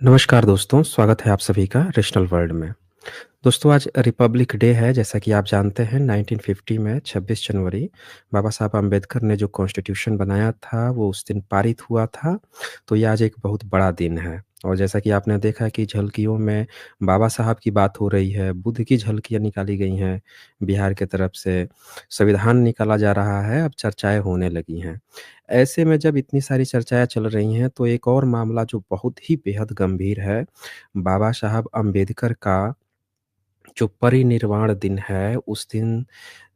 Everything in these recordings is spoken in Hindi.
नमस्कार दोस्तों, स्वागत है आप सभी का रेशनल वर्ल्ड में। दोस्तों आज रिपब्लिक डे है जैसा कि आप जानते हैं 1950 में 26 जनवरी बाबा साहब अम्बेडकर ने जो कॉन्स्टिट्यूशन बनाया था वो उस दिन पारित हुआ था। तो ये आज एक बहुत बड़ा दिन है और जैसा कि आपने देखा कि झलकियों में बाबा साहब की बात हो रही है, बुद्ध की झलकियाँ निकाली गई हैं बिहार की तरफ से, संविधान निकाला जा रहा है, अब चर्चाएँ होने लगी हैं। ऐसे में जब इतनी सारी चर्चाएँ चल रही हैं तो एक और मामला जो बहुत ही बेहद गंभीर है, बाबा साहब अम्बेडकर का जो परिनिर्वाण दिन है, उस दिन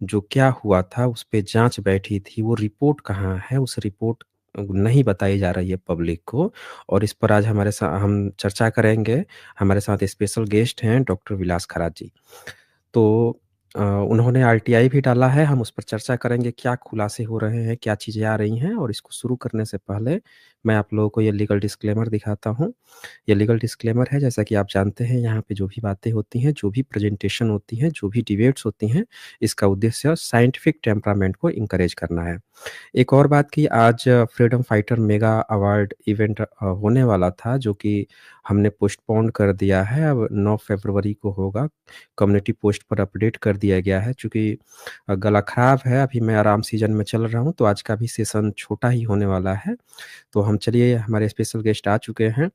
जो क्या हुआ था, उस पे जाँच बैठी थी, वो रिपोर्ट कहाँ है? उस रिपोर्ट नहीं बताई जा रही है पब्लिक को और इस पर आज हमारे सा हम चर्चा करेंगे। हमारे साथ स्पेशल गेस्ट हैं डॉक्टर विलास खरात जी। तो उन्होंने आरटीआई भी डाला है, हम उस पर चर्चा करेंगे, क्या खुलासे हो रहे हैं, क्या चीज़ें आ रही हैं और इसको शुरू करने से पहले मैं आप लोगों को ये लीगल डिस्क्लेमर दिखाता हूँ। ये लीगल डिस्क्लेमर है जैसा कि आप जानते हैं यहाँ पे जो भी बातें होती हैं, जो भी प्रेज़ेंटेशन होती हैं, जो भी डिबेट्स होती हैं, इसका उद्देश्य साइंटिफिक टेम्परामेंट को एनकरेज करना है। एक और बात कि आज freedom fighter mega award event होने वाला था जो कि हमने पोस्टपोन कर दिया है, अब 9 फरवरी को होगा। कम्युनिटी पोस्ट पर अपडेट कर दिया गया है चूँकि गला खराब है, अभी मैं आराम सीज़न में चल रहा हूँ, तो आज का भी सेशन छोटा ही होने वाला है। तो हम चलिए हमारे स्पेशल गेस्ट आ चुके हैं।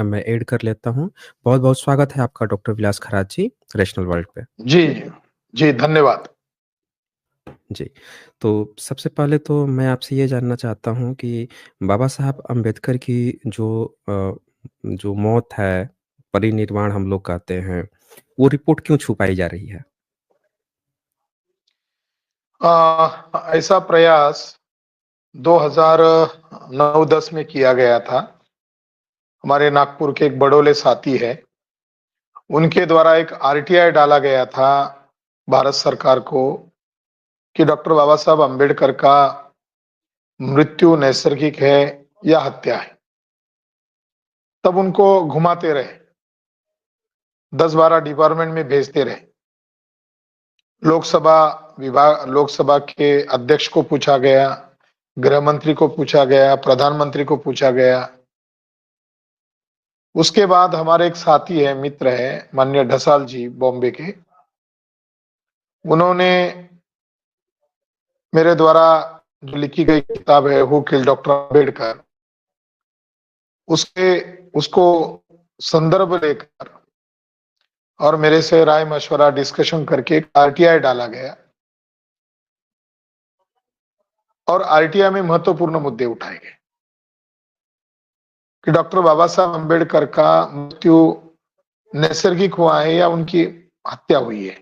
मैं ऐड कर लेता हूँ। बहुत-बहुत स्वागत है आपका डॉक्टर विलास खरात जी, रैशनल वर्ल्ड पे। जी, जी, धन्यवाद। जी, तो सबसे पहले तो मैं आपसे ये जानना चाहता हूँ कि बाबा साहब अम्बेडकर की जो मौत है, परिनिर्वाण हम लोग कहते हैं, वो रिपोर्ट क्यों छुपाई जा रही है? ऐसा प्रयास 2009-10 में किया गया था। हमारे नागपुर के एक बड़ौले साथी हैं, उनके द्वारा एक आरटीआई डाला गया था भारत सरकार को कि डॉक्टर बाबा साहब अम्बेडकर का मृत्यु नैसर्गिक है या हत्या है। तब उनको घुमाते रहे, 10-12 डिपार्टमेंट में भेजते रहे। लोकसभा के अध्यक्ष को पूछा गया, गृह मंत्री को पूछा गया, प्रधानमंत्री को पूछा गया। उसके बाद हमारे एक साथी है, मित्र है, माननीय ढसाल जी बॉम्बे के, उन्होंने मेरे द्वारा जो लिखी गई किताब है हु किल्ड डॉक्टर अम्बेडकर, उसके उसको संदर्भ लेकर और मेरे से राय मशवरा डिस्कशन करके एक आरटीआई डाला गया और आरटीआई में महत्वपूर्ण मुद्दे उठाए गए कि डॉक्टर बाबा साहब अम्बेडकर का मृत्यु नैसर्गिक हुआ है या उनकी हत्या हुई है।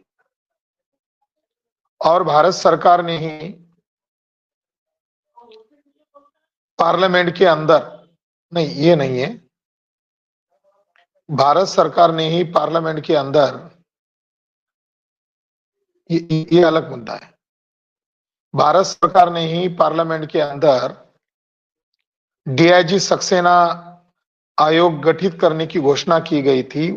और भारत सरकार ने ही पार्लियामेंट के अंदर, नहीं ये नहीं है, भारत सरकार ने ही पार्लियामेंट के अंदर, ये अलग मुद्दा है। भारत सरकार ने ही पार्लियामेंट के अंदर डीआईजी सक्सेना आयोग गठित करने की घोषणा की गई थी।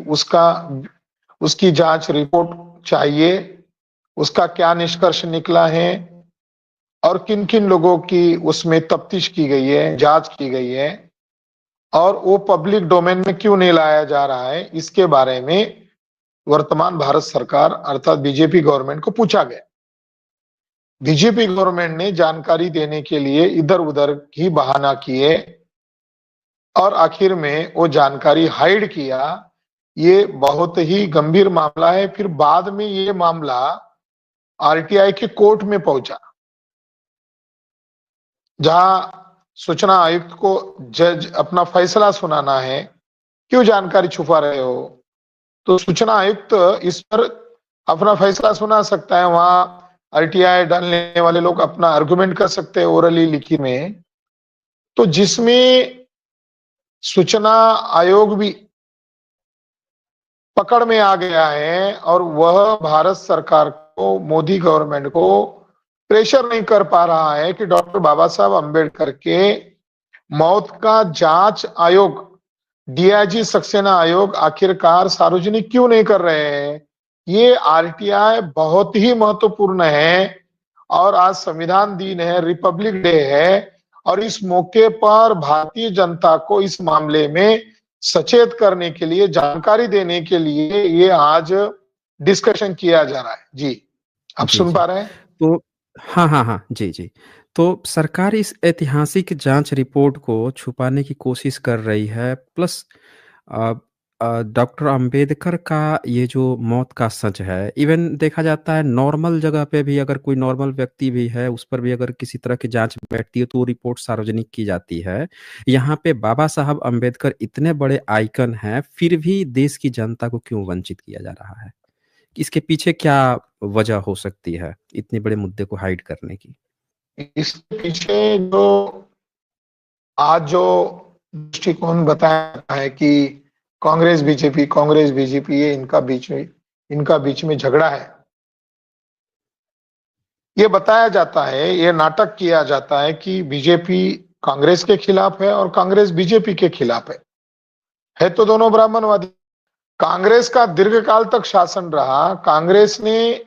उसकी जांच रिपोर्ट चाहिए, उसका क्या निष्कर्ष निकला है और किन किन लोगों की उसमें तफ्तीश की गई है, जांच की गई है और वो पब्लिक डोमेन में क्यों नहीं लाया जा रहा है, इसके बारे में वर्तमान भारत सरकार अर्थात बीजेपी गवर्नमेंट को पूछा गया। बीजेपी गवर्नमेंट ने जानकारी देने के लिए इधर उधर ही बहाना किए और आखिर में वो जानकारी हाइड किया। ये बहुत ही गंभीर मामला है। फिर बाद में ये मामला आरटीआई के कोर्ट में पहुंचा, जहां सूचना आयुक्त को जज अपना फैसला सुनाना है, क्यों जानकारी छुपा रहे हो। तो सूचना आयुक्त इस पर अपना फैसला सुना सकता है, वहां आरटीआई डालने वाले लोग अपना आर्गुमेंट कर सकते हैं ओरली लिखित में। तो जिसमें सूचना आयोग भी पकड़ में आ गया है और वह भारत सरकार को, मोदी गवर्नमेंट को प्रेशर नहीं कर पा रहा है कि डॉक्टर बाबा साहब अम्बेडकर के मौत का जांच आयोग, डीआईजी सक्सेना आयोग आखिरकार सार्वजनिक क्यों नहीं कर रहे हैं। ये आरटीआई बहुत ही महत्वपूर्ण है और आज संविधान दिन है, रिपब्लिक डे है और इस मौके पर भारतीय जनता को इस मामले में सचेत करने के लिए, जानकारी देने के लिए ये आज डिस्कशन किया जा रहा है। जी, आप जी, सुन जी। पा रहे हैं? तो हाँ, हाँ, हाँ। जी, जी। तो सरकार इस ऐतिहासिक जाँच रिपोर्ट को छुपाने की कोशिश कर रही है प्लस अ डॉक्टर अंबेडकर का ये जो मौत का सच है, इवन देखा जाता है नॉर्मल जगह पे भी अगर कोई नॉर्मल व्यक्ति भी है, उस पर भी अगर किसी तरह की जाँच बैठती है, तो वो रिपोर्ट सार्वजनिक की जाती है। यहाँ पे बाबा साहब अंबेडकर इतने बड़े आइकन हैं, फिर भी देश की जनता को क्यों वंचित किया जा रहा है? इसके पीछे क्या वजह हो सकती है, इतने बड़े मुद्दे को हाइड करने की? इसके पीछे जो आज जो दृष्टिकोण बताया जाता है कि कांग्रेस बीजेपी ये इनका बीच में झगड़ा है। ये बताया जाता है, ये नाटक किया जाता है कि बीजेपी कांग्रेस के खिलाफ है और कांग्रेस बीजेपी के खिलाफ है। है तो दोनों ब्राह्मणवादी। कांग्रेस का दीर्घकाल तक शासन रहा, कांग्रेस ने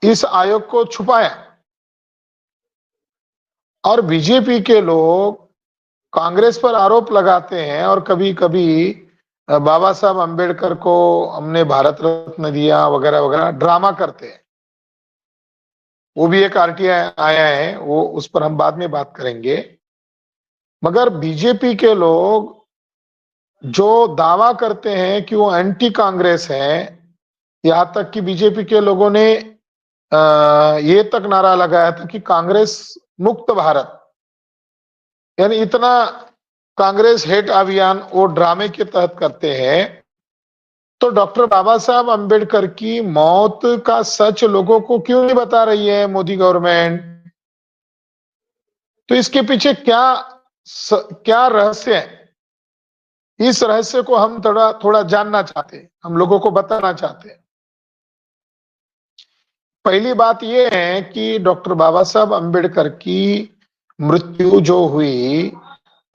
इस आयोग को छुपाया और बीजेपी के लोग कांग्रेस पर आरोप लगाते हैं और कभी-कभी बाबा साहब अंबेडकर को हमने भारत रत्न दिया वगैरह वगैरह ड्रामा करते हैं। वो भी एक आरटीआई आया है, वो उस पर हम बाद में बात करेंगे। मगर बीजेपी के लोग जो दावा करते हैं कि वो एंटी कांग्रेस है, यहां तक कि बीजेपी के लोगों ने ये तक नारा लगाया था कि कांग्रेस मुक्त भारत, यानी इतना कांग्रेस हेट अभियान वो ड्रामे के तहत करते हैं। तो डॉक्टर बाबा साहब अंबेडकर की मौत का सच लोगों को क्यों नहीं बता रही है मोदी गवर्नमेंट? तो इसके पीछे क्या रहस्य है? इस रहस्य को हम थोड़ा थोड़ा जानना चाहते हैं, हम लोगों को बताना चाहते हैं। पहली बात यह है कि डॉक्टर बाबा साहब अंबेडकर की मृत्यु जो हुई,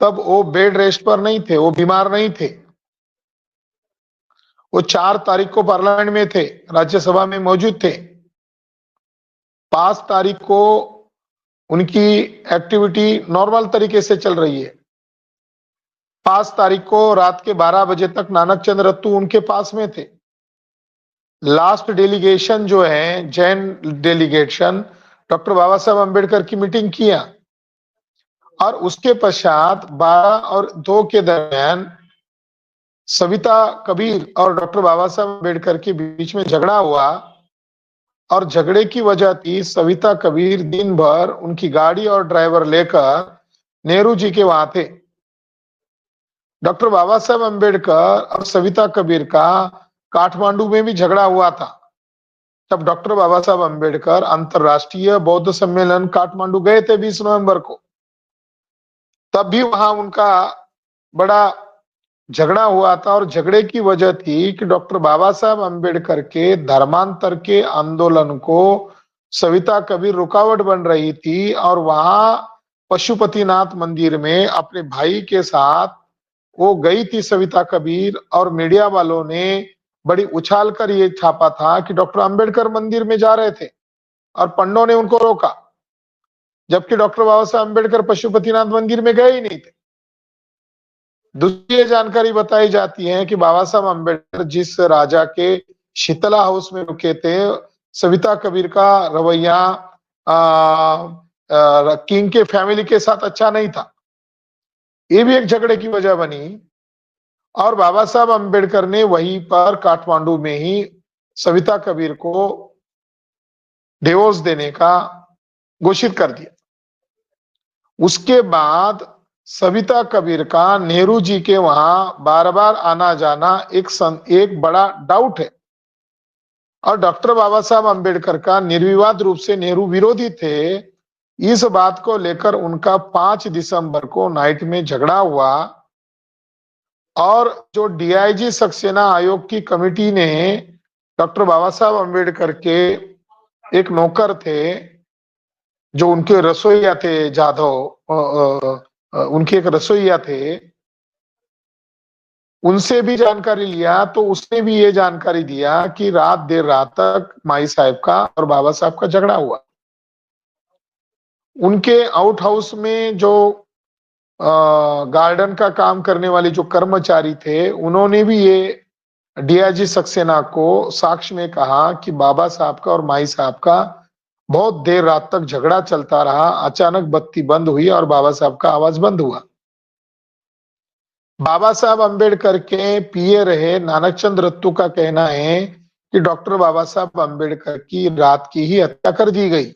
तब वो बेड रेस्ट पर नहीं थे, वो बीमार नहीं थे। वो 4 तारीख को पार्लियामेंट में थे, राज्यसभा में मौजूद थे। 5 तारीख को उनकी एक्टिविटी नॉर्मल तरीके से चल रही है। 5 तारीख को रात के 12 बजे तक नानक चंद रत्तू उनके पास में थे। लास्ट डेलीगेशन जो है, जैन डेलीगेशन, डॉक्टर बाबा साहब अंबेडकर की मीटिंग किया और उसके पश्चात 12 और 2 के दरमियान सविता कबीर और डॉक्टर बाबा साहब अंबेडकर के बीच में झगड़ा हुआ और झगड़े की वजह थी सविता कबीर दिन भर उनकी गाड़ी और ड्राइवर लेकर नेहरू जी के वहां थे। डॉक्टर बाबा साहब अंबेडकर और सविता कबीर का काठमांडू में भी झगड़ा हुआ था। तब डॉक्टर बाबा साहब अंबेडकर अंतरराष्ट्रीय बौद्ध सम्मेलन काठमांडू गए थे 20 नवंबर को। तब भी वहां उनका बड़ा झगड़ा हुआ था और झगड़े की वजह थी कि डॉक्टर बाबा साहब अंबेडकर के धर्मांतर के आंदोलन को सविता कबीर रुकावट बन रही थी और वहां पशुपतिनाथ मंदिर में अपने भाई के साथ वो गई थी सविता कबीर और मीडिया वालों ने बड़ी उछाल कर ये छापा था कि डॉक्टर अंबेडकर मंदिर में जा रहे थे और पंडों ने उनको रोका, जबकि डॉक्टर बाबा साहब अंबेडकर पशुपतिनाथ मंदिर में गए ही नहीं थे। दूसरी जानकारी बताई जाती है कि बाबा साहब अंबेडकर जिस राजा के शीतला हाउस में रुके थे, सविता कबीर का रवैया किंग के फैमिली के साथ अच्छा नहीं था। ये भी एक झगड़े की वजह बनी और बाबा साहब अंबेडकर ने वहीं पर काठमांडू में ही सविता कबीर को डिवोर्स देने का घोषित कर दिया। उसके बाद सविता कबीर का नेहरू जी के वहां बार-बार आना जाना एक बड़ा डाउट है और डॉक्टर बाबा साहब अंबेडकर का निर्विवाद रूप से नेहरू विरोधी थे। इस बात को लेकर उनका 5 दिसंबर को नाइट में झगड़ा हुआ और जो डीआईजी सक्सेना आयोग की कमेटी ने डॉक्टर बाबा साहब अंबेडकर के एक नौकर थे जो उनके रसोईया थे, उनके एक रसोईया थे, उनसे भी जानकारी लिया तो उसने भी ये जानकारी दिया कि देर रात तक माई साहब का और बाबा साहब का झगड़ा हुआ। उनके आउट हाउस में जो गार्डन का काम करने वाले जो कर्मचारी थे, उन्होंने भी ये डीआईजी सक्सेना को साक्ष्य में कहा कि बाबा साहब का और माई साहब का बहुत देर रात तक झगड़ा चलता रहा। अचानक बत्ती बंद हुई और बाबा साहब का आवाज बंद हुआ। बाबा साहब अंबेडकर के पीए रहे नानकचंद रत्तू का कहना है कि डॉक्टर बाबा साहब अंबेडकर की रात की ही हत्या कर दी गई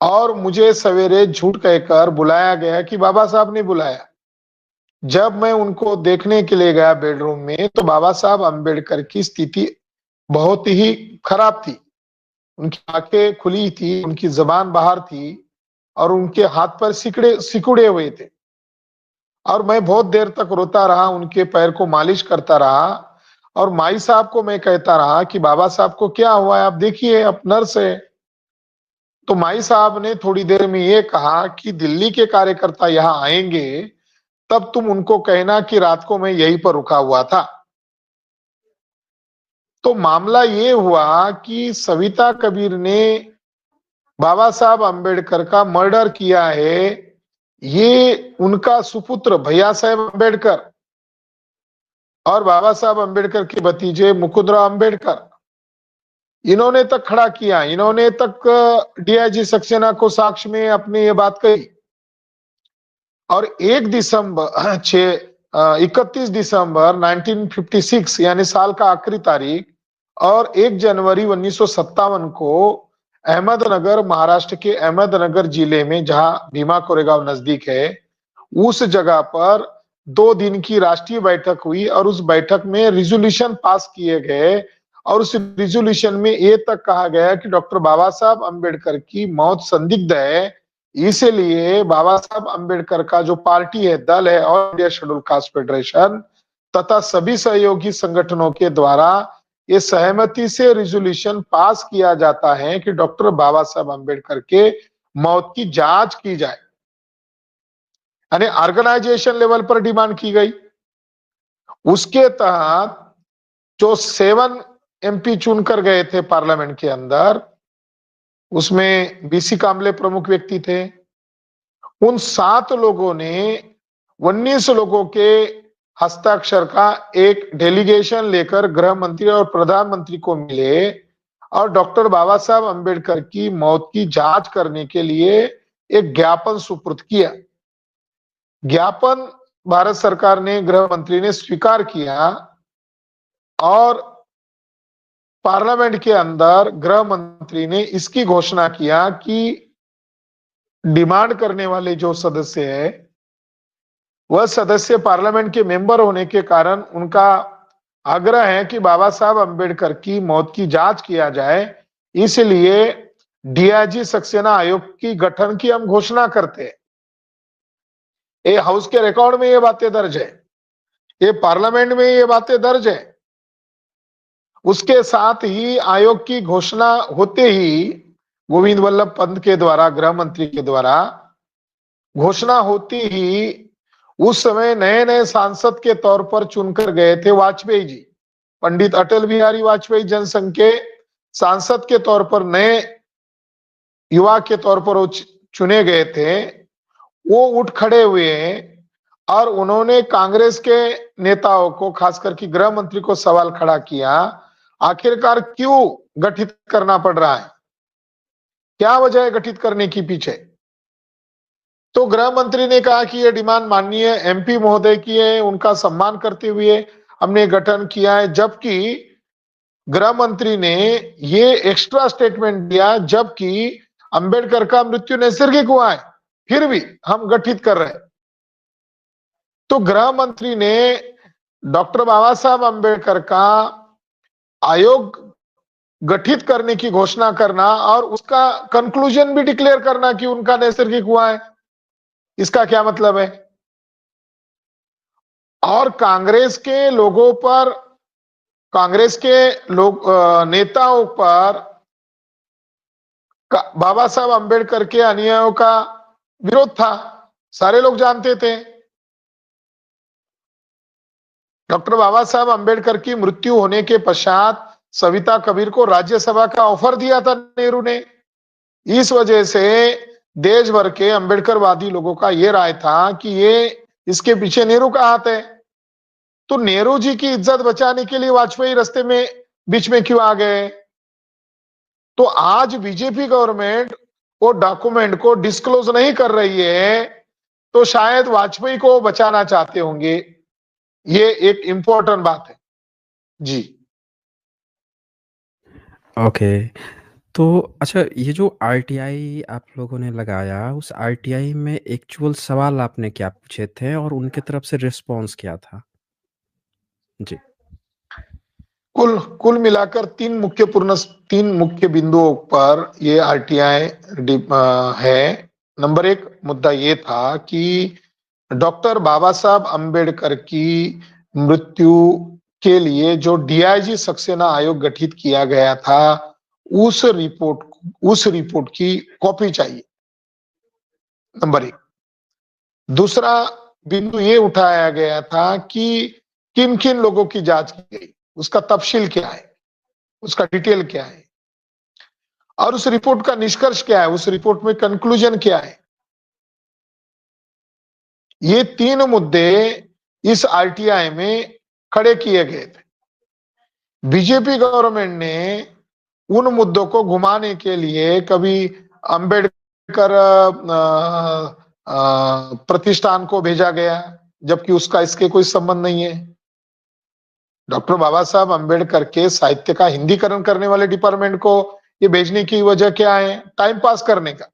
और मुझे सवेरे झूठ कहकर बुलाया गया कि बाबा साहब ने बुलाया। जब मैं उनको देखने के लिए गया बेडरूम में तो बाबा साहब अंबेडकर की स्थिति बहुत ही खराब थी। उनकी आंखें खुली थी, उनकी जबान बाहर थी और उनके हाथ पर सिकुड़े हुए थे और मैं बहुत देर तक रोता रहा, उनके पैर को मालिश करता रहा और माई साहब को मैं कहता रहा कि बाबा साहब को क्या हुआ है, आप देखिए, आप नर्स है। तो माई साहब ने थोड़ी देर में ये कहा कि दिल्ली के कार्यकर्ता यहाँ आएंगे तब तुम उनको कहना कि रात को मैं यहीं पर रुका हुआ था। तो मामला ये हुआ कि सविता कबीर ने बाबा साहब अंबेडकर का मर्डर किया है। ये उनका सुपुत्र भैया साहब अंबेडकर और बाबा साहब अंबेडकर के भतीजे मुकुंदराव अंबेडकर, इन्होंने तक खड़ा किया, इन्होंने तक डीआईजी सक्सेना को साक्ष्य में अपनी ये बात कही। और 31 दिसंबर 1956 यानी साल का आखिरी तारीख और 1 जनवरी 1957 को अहमदनगर, महाराष्ट्र के अहमदनगर जिले में, जहां भीमा कोरेगांव नजदीक है, उस जगह पर 2 दिन की राष्ट्रीय बैठक हुई और उस बैठक में रिजोल्यूशन पास किए गए और उस रिजोल्यूशन में ये तक कहा गया कि डॉक्टर बाबा साहब अंबेडकर की मौत संदिग्ध है। इसलिए बाबा साहब अंबेडकर का जो पार्टी है, दल है, all India schedule caste federation तथा सभी सहयोगी संगठनों के द्वारा ये सहमति से रिजोल्यूशन पास किया जाता है कि डॉक्टर बाबा साहब अंबेडकर के मौत की जांच की जाए। यानी ऑर्गेनाइजेशन लेवल पर डिमांड की गई। उसके तहत जो 7 एमपी चुनकर गए थे पार्लियामेंट के अंदर, उसमें बीसी कामले प्रमुख व्यक्ति थे। उन 7 लोगों ने 19 लोगों के हस्ताक्षर का एक डेलीगेशन लेकर गृह मंत्री और प्रधानमंत्री को मिले और डॉक्टर बाबा साहब अंबेडकर की मौत की जांच करने के लिए एक ज्ञापन सुपुर्द किया। ज्ञापन भारत सरकार ने, गृह मंत्री ने स्वीकार किया और पार्लियामेंट के अंदर गृह मंत्री ने इसकी घोषणा किया कि डिमांड करने वाले जो सदस्य है, वह सदस्य पार्लियामेंट के मेंबर होने के कारण उनका आग्रह है कि बाबा साहब अंबेडकर की मौत की जांच किया जाए। इसलिए डीआईजी सक्सेना आयोग की गठन की हम घोषणा करते हैं। ये हाउस के रिकॉर्ड में ये बातें दर्ज है, ये पार्लियामेंट में ये बातें दर्ज है। उसके साथ ही आयोग की घोषणा होते ही गोविंद वल्लभ पंत के द्वारा, गृह मंत्री के द्वारा घोषणा होती ही उस समय नए नए सांसद के तौर पर चुनकर गए थे वाजपेयी जी। पंडित अटल बिहारी वाजपेयी जनसंघ के सांसद के तौर पर, नए युवा के तौर पर वो चुने गए थे। वो उठ खड़े हुए और उन्होंने कांग्रेस के नेताओं को, खास करके गृह मंत्री को सवाल खड़ा किया, आखिरकार क्यों गठित करना पड़ रहा है, क्या वजह है गठित करने की पीछे। तो गृह मंत्री ने कहा कि यह डिमांड माननीय एमपी महोदय की है, उनका सम्मान करते हुए हमने गठन किया है। जबकि गृह मंत्री ने ये एक्स्ट्रा स्टेटमेंट दिया, जबकि अंबेडकर का मृत्यु नैसर्गिक हुआ है, फिर भी हम गठित कर रहे हैं। तो गृह मंत्री ने डॉक्टर बाबा साहब अंबेडकर का आयोग गठित करने की घोषणा करना और उसका कंक्लूजन भी डिक्लेयर करना कि उनका नैसर्गिक हुआ है, इसका क्या मतलब है। और कांग्रेस के लोगों पर, कांग्रेस के नेताओं पर बाबा साहब अंबेडकर के अनुयायियों का विरोध था, सारे लोग जानते थे। डॉक्टर बाबा साहब अंबेडकर की मृत्यु होने के पश्चात सविता कबीर को राज्यसभा का ऑफर दिया था नेहरू ने। इस वजह से देश भर के अंबेडकरवादी लोगों का यह राय था कि ये इसके पीछे नेहरू का हाथ है। तो नेहरू जी की इज्जत बचाने के लिए वाजपेयी रास्ते में बीच में क्यों आ गए? तो आज बीजेपी गवर्नमेंट वो डॉक्यूमेंट को डिस्क्लोज नहीं कर रही है, तो शायद वाजपेयी को बचाना चाहते होंगे। ये एक इंपॉर्टेंट बात है। जी। ओके। तो अच्छा, ये जो आरटीआई आप लोगों ने लगाया, उस आरटीआई में एक्चुअल सवाल आपने क्या पूछे थे और उनकी तरफ से रिस्पॉन्स क्या था? जी। कुल कुल मिलाकर तीन मुख्य बिंदुओं पर ये आरटीआई है। नंबर एक मुद्दा ये था कि डॉक्टर बाबा साहब अंबेडकर की मृत्यु के लिए जो डीआईजी सक्सेना आयोग गठित किया गया था, उस रिपोर्ट की कॉपी चाहिए। नंबर एक। दूसरा बिंदु ये उठाया गया था कि किन किन लोगों की जांच की गई, उसका तफसील क्या है, उसका डिटेल क्या है, और उस रिपोर्ट का निष्कर्ष क्या है, उस रिपोर्ट में कंक्लूजन क्या है। ये तीन मुद्दे इस आरटीआई में खड़े किए गए थे। बीजेपी गवर्नमेंट ने उन मुद्दों को घुमाने के लिए कभी अंबेडकर प्रतिष्ठान को भेजा गया, जबकि उसका इसके कोई संबंध नहीं है। डॉक्टर बाबा साहब अंबेडकर के साहित्य का हिंदीकरण करने वाले डिपार्टमेंट को ये भेजने की वजह क्या है? टाइम पास करने का।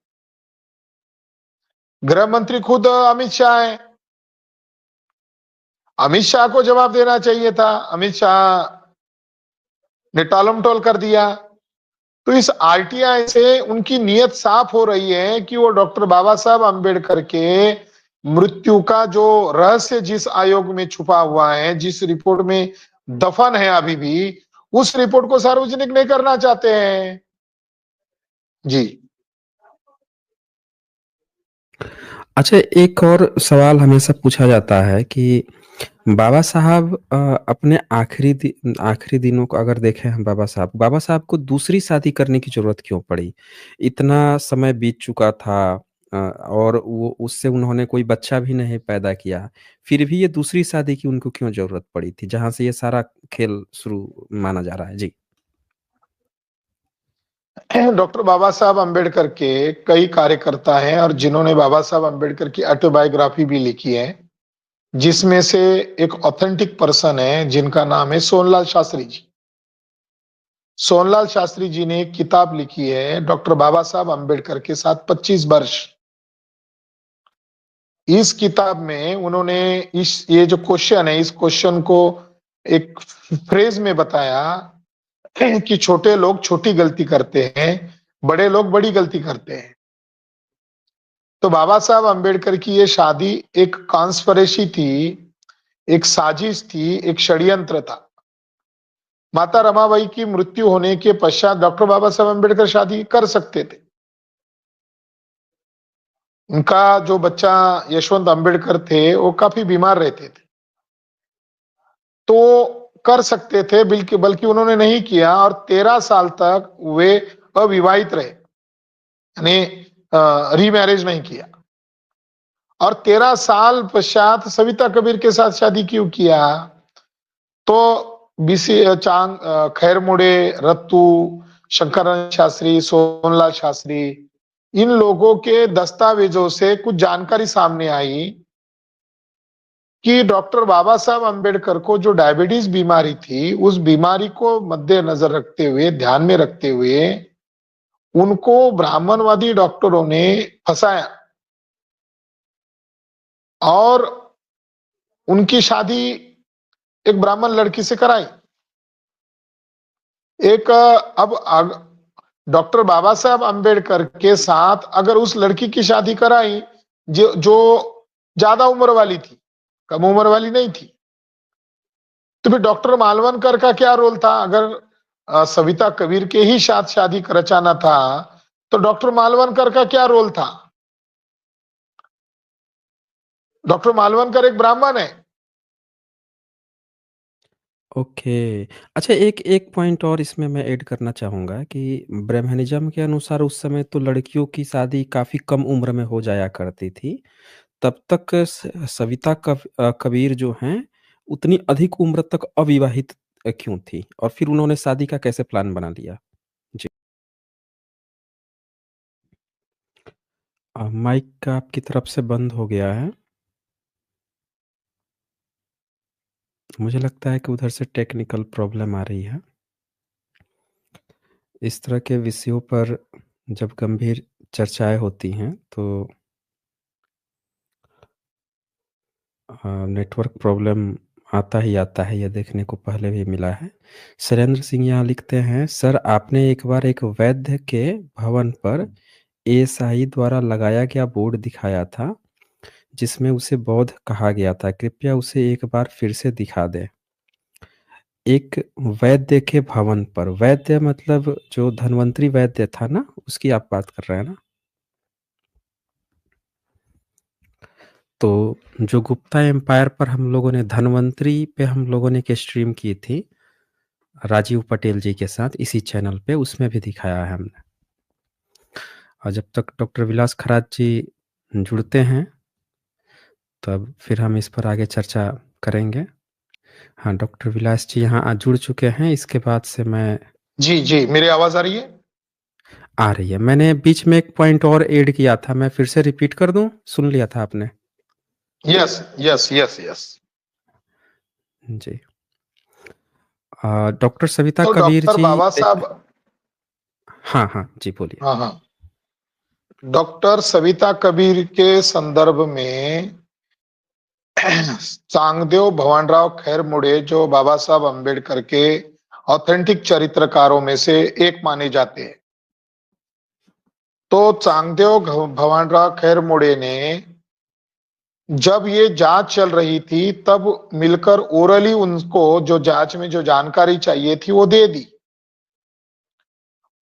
गृह मंत्री खुद अमित शाह है, अमित शाह को जवाब देना चाहिए था, अमित शाह ने टालमटोल कर दिया। तो इस आरटीआई से उनकी नीयत साफ हो रही है कि वो डॉक्टर बाबा साहब अंबेडकर के मृत्यु का जो रहस्य जिस आयोग में छुपा हुआ है, जिस रिपोर्ट में दफन है अभी भी, उस रिपोर्ट को सार्वजनिक नहीं करना चाहते हैं। जी। अच्छा, एक और सवाल हमेशा पूछा जाता है कि बाबा साहब अपने आखिरी दिनों को अगर देखें हम, बाबा साहब को दूसरी शादी करने की ज़रूरत क्यों पड़ी? इतना समय बीत चुका था और वो उससे उन्होंने कोई बच्चा भी नहीं पैदा किया। फिर भी ये दूसरी शादी की उनको क्यों ज़रूरत पड़ी थी? जहाँ से ये सारा खेल शुरू माना जा रहा है। जी। डॉक्टर बाबा साहब अंबेडकर के कई कार्यकर्ता हैं और जिन्होंने बाबा साहब अंबेडकर की ऑटोबायोग्राफी भी लिखी है, जिसमें से एक ऑथेंटिक पर्सन है जिनका नाम है सोनलाल शास्त्री जी। सोनलाल शास्त्री जी ने एक किताब लिखी है डॉक्टर बाबा साहब अंबेडकर के साथ 25 वर्ष। इस किताब में उन्होंने ये जो क्वेश्चन है, इस क्वेश्चन को एक फ्रेज में बताया कि छोटे लोग छोटी गलती करते हैं, बड़े लोग बड़ी गलती करते हैं। तो बाबा साहब अंबेडकर की ये शादी एक कॉन्स्पिरेसी थी, एक साजिश थी, एक षड्यंत्र था। माता रमाबाई की मृत्यु होने के पश्चात डॉक्टर बाबा साहब अंबेडकर शादी कर सकते थे। उनका जो बच्चा यशवंत अंबेडकर थे वो काफी बीमार रहते थे, तो कर सकते थे, बल्कि बल्कि उन्होंने नहीं किया और 13 साल तक वे अविवाहित रहे, यानी रीमैरिज नहीं किया। और 13 साल पश्चात सविता कबीर के साथ शादी क्यों किया? तो बीसी चांद, खैर मोड़े, रत्तू, शंकरानंद शास्त्री, सोनलाल शास्त्री, इन लोगों के दस्तावेजों से कुछ जानकारी सामने आई कि डॉक्टर बाबा साहब अंबेडकर को जो डायबिटीज बीमारी थी, उस बीमारी को मद्देनजर रखते हुए, ध्यान में रखते हुए, उनको ब्राह्मणवादी डॉक्टरों ने फंसाया और उनकी शादी एक ब्राह्मण लड़की से कराई। एक अब डॉक्टर बाबा साहब अंबेडकर के साथ अगर उस लड़की की शादी कराई जो ज्यादा उम्र वाली थी, कम उम्र वाली नहीं थी, तो फिर डॉक्टर मालवणकर का क्या रोल था? अगर सविता कबीर के ही साथ शादी रचाना था, तो डॉक्टर मालवणकर का क्या रोल था? डॉक्टर मालवणकर एक ब्राह्मण है। ओके। अच्छा, एक एक पॉइंट और इसमें मैं ऐड करना चाहूँगा कि ब्रह्मनिज़्म के अनुसार उस समय तो लड़कियों की शादी काफ़ी कम उम्र में हो जाया करती थी। तब तक सविता कबीर जो हैं, उतनी अधिक उम्र तक अविवाहित क्यों थी? और फिर उन्होंने शादी का कैसे प्लान बना लिया? जी। माइक आपकी तरफ से बंद हो गया है। मुझे लगता है कि उधर से टेक्निकल प्रॉब्लम आ रही है। इस तरह के विषयों पर जब गंभीर चर्चाएँ होती हैं, तो नेटवर्क प्रॉब्लम आता ही आता है, यह देखने को पहले भी मिला है। सुरेंद्र सिंह यहाँ लिखते हैं, सर आपने एक बार एक वैद्य के भवन पर एएसआई द्वारा लगाया गया बोर्ड दिखाया था, जिसमें उसे बौद्ध कहा गया था। कृपया उसे एक बार फिर से दिखा दें। एक वैद्य के भवन पर, वैद्य मतलब जो धन्वंतरी वैद्य था ना, उसकी आप बात कर रहे हैं ना? तो जो गुप्ता एम्पायर पर हम लोगों ने धन्वंतरी पे हम लोगों ने एक स्ट्रीम की थी, राजीव पटेल जी के साथ इसी चैनल पे, उसमें भी दिखाया है हमने। और जब तक डॉक्टर विलास खरात जी जुड़ते हैं, तब फिर हम इस पर आगे चर्चा करेंगे। हाँ, डॉक्टर विलास जी यहाँ जुड़ चुके हैं, इसके बाद से मैं जी जी, मेरी आवाज आ रही है? आ रही है। मैंने बीच में एक पॉइंट और ऐड किया था, मैं फिर से रिपीट कर दूँ? सुन लिया था आपने? Yes yes yes yes. जी। डॉक्टर सविता तो कबीर डॉक्टर जी बाबा साहब, हाँ, हाँ। जी, बोलिए। हाँ हाँ, डॉक्टर सविता कबीर के संदर्भ में चांगदेव भवानराव खैरमुड़े जो बाबा साहब अंबेडकर के ऑथेंटिक चरित्रकारों में से एक माने जाते हैं, तो चांगदेव भवानराव खैरमुड़े ने जब ये जांच चल रही थी तब मिलकर ओरली उनको जो जांच में जो जानकारी चाहिए थी वो दे दी।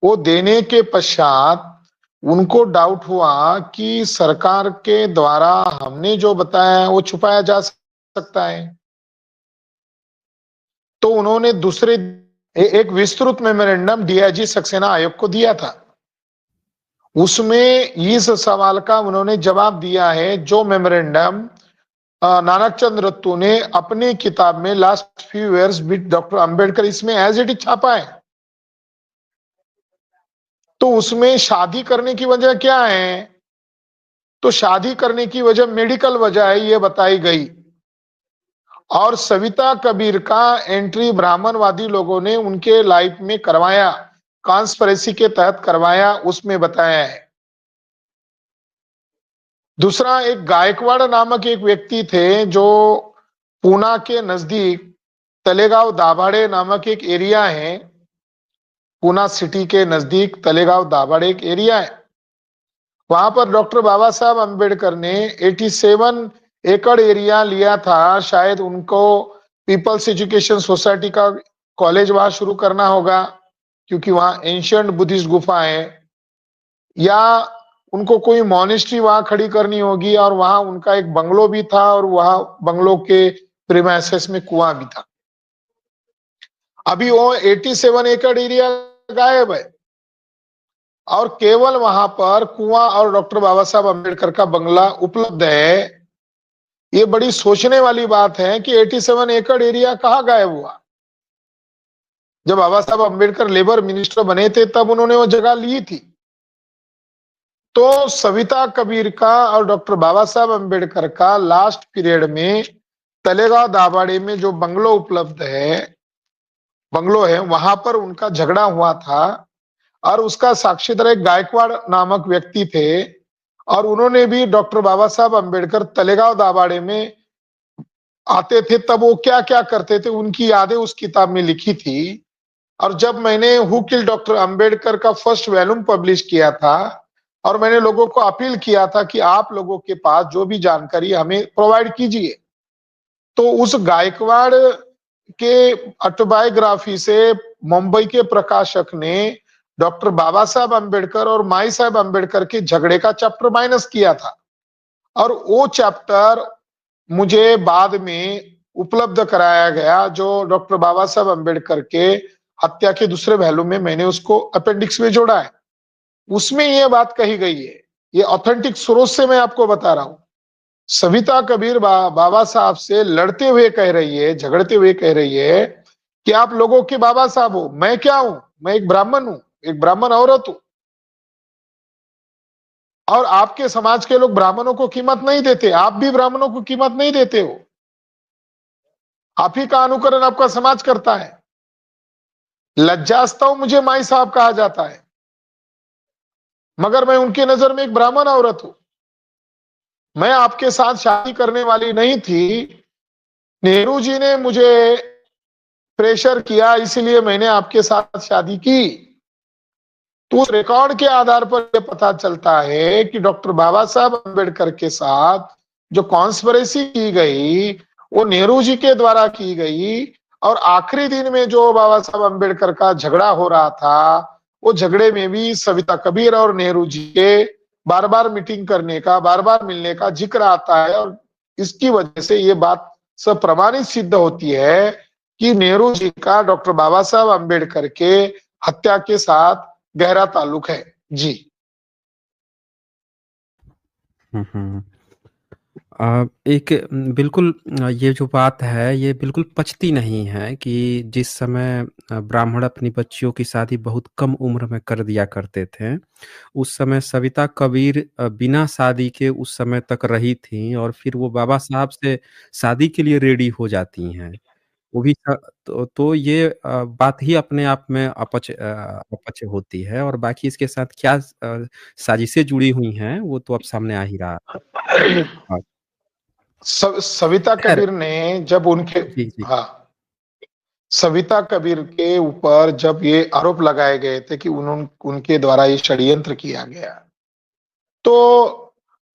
वो देने के पश्चात उनको डाउट हुआ कि सरकार के द्वारा हमने जो बताया है वो छुपाया जा सकता है, तो उन्होंने दूसरे एक विस्तृत मेमोरेंडम डीआईजी सक्सेना आयोग को दिया था। उसमें इस सवाल का उन्होंने जवाब दिया है जो मेमोरेंडम नानक चंद रत्तू ने अपनी किताब में last few years with doctor Ambedkar इसमें एज इट इज छापा है। तो उसमें शादी करने की वजह क्या है? तो शादी करने की वजह मेडिकल वजह है, ये बताई गई। और सविता कबीर का एंट्री ब्राह्मणवादी लोगों ने उनके लाइफ में करवाया, कॉन्स्पिरेसी के तहत करवाया, उसमें बताया है। दूसरा, एक गायकवाड़ नामक एक व्यक्ति थे जो पूना के नजदीक तलेगांव दाभाड़े नामक एक एरिया है, पूना सिटी के नजदीक तलेगांव दाभाड़े एक एरिया है। वहां पर डॉक्टर बाबा साहब अंबेडकर ने 87 एकड़ एरिया लिया था। शायद उनको पीपल्स एजुकेशन सोसाइटी का कॉलेज वहां शुरू करना होगा, क्योंकि वहां एंशियंट बुद्धिस्ट गुफा है, या उनको कोई मॉनेस्ट्री वहां खड़ी करनी होगी, और वहां उनका एक बंगलो भी था, और वहां बंगलो के प्रीमाइसेस में कुआं भी था। अभी वो 87 एकड़ एरिया गायब है, और केवल वहां पर कुआं और डॉक्टर बाबा साहब अंबेडकर का बंगला उपलब्ध है। ये बड़ी सोचने वाली बात है कि 87 एकड़ एरिया कहाँ गायब हुआ। जब बाबा साहब अंबेडकर लेबर मिनिस्टर बने थे तब उन्होंने वो जगह ली थी। तो सविता कबीर का और डॉक्टर बाबा साहब अंबेडकर का लास्ट पीरियड में तलेगांव दाभाड़े में जो बंगलो है वहां पर उनका झगड़ा हुआ था, और उसका साक्षीदार एक गायकवाड़ नामक व्यक्ति थे, और उन्होंने भी डॉक्टर बाबा साहब अंबेडकर तलेगांव दाभाड़े में आते थे तब वो क्या क्या करते थे उनकी यादें उस किताब में लिखी थी। और जब मैंने हु किल डॉक्टर अंबेडकर का फर्स्ट वॉल्यूम पब्लिश किया था, और मैंने लोगों को अपील किया था कि आप लोगों के पास जो भी जानकारी हमें प्रोवाइड कीजिए, तो उस गायकवाड़ के ऑटोबायोग्राफी से मुंबई के प्रकाशक ने डॉक्टर बाबा साहब अंबेडकर और माई साहब अंबेडकर के झगड़े का चैप्टर माइनस किया था। और वो चैप्टर मुझे बाद में उपलब्ध कराया गया, जो डॉक्टर बाबा साहब अम्बेडकर के हत्या के दूसरे पहलू में मैंने उसको अपेंडिक्स में जोड़ा है, उसमें यह बात कही गई है। ये ऑथेंटिक स्रोत से मैं आपको बता रहा हूं। सविता कबीर बाबा साहब से लड़ते हुए कह रही है, झगड़ते हुए कह रही है कि आप लोगों के बाबा साहब हो, मैं क्या हूं, मैं एक ब्राह्मण हूं, एक ब्राह्मण औरत हूं, और आपके समाज के लोग ब्राह्मणों को कीमत नहीं देते, आप भी ब्राह्मणों को कीमत नहीं देते हो, आप ही का अनुकरण आपका समाज करता है। लज्जास्ताव मुझे माई साहब कहा जाता है, मगर मैं उनकी नजर में एक ब्राह्मण औरत हूं। मैं आपके साथ शादी करने वाली नहीं थी, नेहरू जी ने मुझे प्रेशर किया, इसलिए मैंने आपके साथ शादी की। तो उस रिकॉर्ड के आधार पर यह पता चलता है कि डॉक्टर बाबा साहब अम्बेडकर के साथ जो कॉन्स्पिरेसी की गई वो नेहरू जी के द्वारा की गई, और आखिरी दिन में जो बाबा साहब अम्बेडकर का झगड़ा हो रहा था, वो झगड़े में भी सविता कबीर और नेहरू जी के बार बार मीटिंग करने का, बार बार मिलने का जिक्र आता है। और इसकी वजह से ये बात सब प्रमाणित सिद्ध होती है कि नेहरू जी का डॉक्टर बाबा साहब अम्बेडकर के हत्या के साथ गहरा ताल्लुक है। जी। हम्म। एक बिल्कुल ये जो बात है ये बिल्कुल पचती नहीं है कि जिस समय ब्राह्मण अपनी बच्चियों की शादी बहुत कम उम्र में कर दिया करते थे, उस समय सविता कबीर बिना शादी के उस समय तक रही थीं और फिर वो बाबा साहब से शादी के लिए रेडी हो जाती हैं। वो भी तो ये बात ही अपने आप में अपच होती है, और बाकी इसके साथ क्या साजिशें जुड़ी हुई हैं, वो तो अब सामने आ ही रहा। हाँ, सविता खैर। कबीर ने जब उनके, जी, जी। हाँ, सविता कबीर के ऊपर जब ये आरोप लगाए गए थे कि उनके द्वारा ये षड्यंत्र किया गया, तो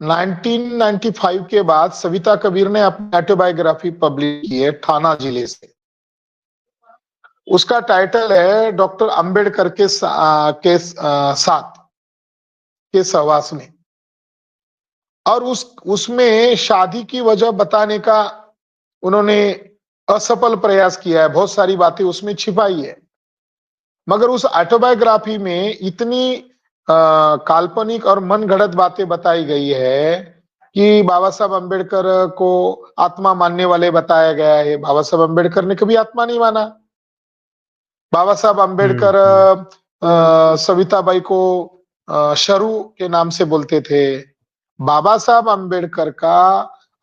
1995 के बाद सविता कबीर ने अपनी ऑटोबायोग्राफी पब्लिश की है ठाना जिले से। उसका टाइटल है डॉक्टर अंबेडकर साथ के सहवास में। और उसमें शादी की वजह बताने का उन्होंने असफल प्रयास किया है, बहुत सारी बातें उसमें छिपाई है। मगर उस ऑटोबायोग्राफी में इतनी काल्पनिक और मनगढ़ंत बातें बताई गई है कि बाबा साहब अम्बेडकर को आत्मा मानने वाले बताया गया है। बाबा साहब अम्बेडकर ने कभी आत्मा नहीं माना। बाबा साहब हुँ, अम्बेडकर हुँ। सविताबाई को शरू के नाम से बोलते थे। बाबा साहब अम्बेडकर का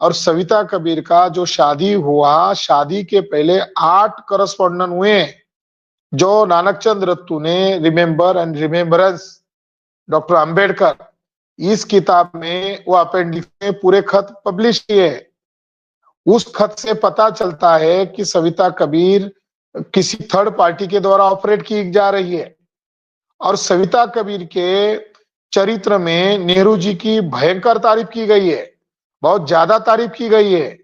और सविता कबीर का जो शादी हुआ, शादी के पहले 8 करस्पॉन्डेंट हुए, जो नानक चंद रत्तू ने remember and remembrance doctor Ambedkar, इस किताब में वो अपेंडिक्स में पूरे खत पब्लिश किए। उस खत से पता चलता है कि सविता कबीर किसी थर्ड पार्टी के द्वारा ऑपरेट की जा रही है, और सविता कबीर के चरित्र में नेहरू जी की भयंकर तारीफ की गई है, बहुत ज्यादा तारीफ की गई है,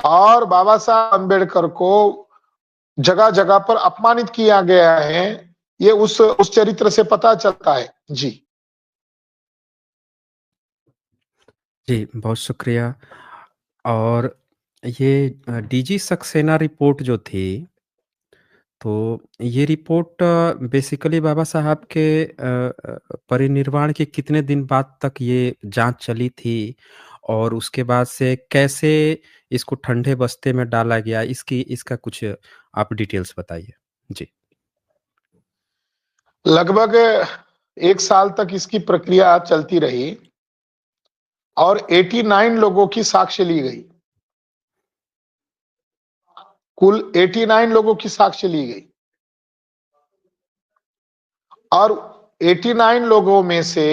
और बाबा साहब अम्बेडकर को जगह जगह पर अपमानित किया गया है। ये उस चरित्र से पता चलता है। जी। जी, बहुत शुक्रिया। और ये डीजी सक्सेना रिपोर्ट जो थी, तो ये रिपोर्ट बेसिकली बाबा साहब के परिनिर्वाण के कितने दिन बाद तक ये जाँच चली थी? और उसके बाद से कैसे इसको ठंडे बस्ते में डाला गया? इसका कुछ आप डिटेल्स बताइए? जी। लगभग 1 साल तक इसकी प्रक्रिया चलती रही, और 89 लोगों की साक्ष्य ली गई। कुल 89 लोगों की साक्ष्य ली गई, और 89 लोगों में से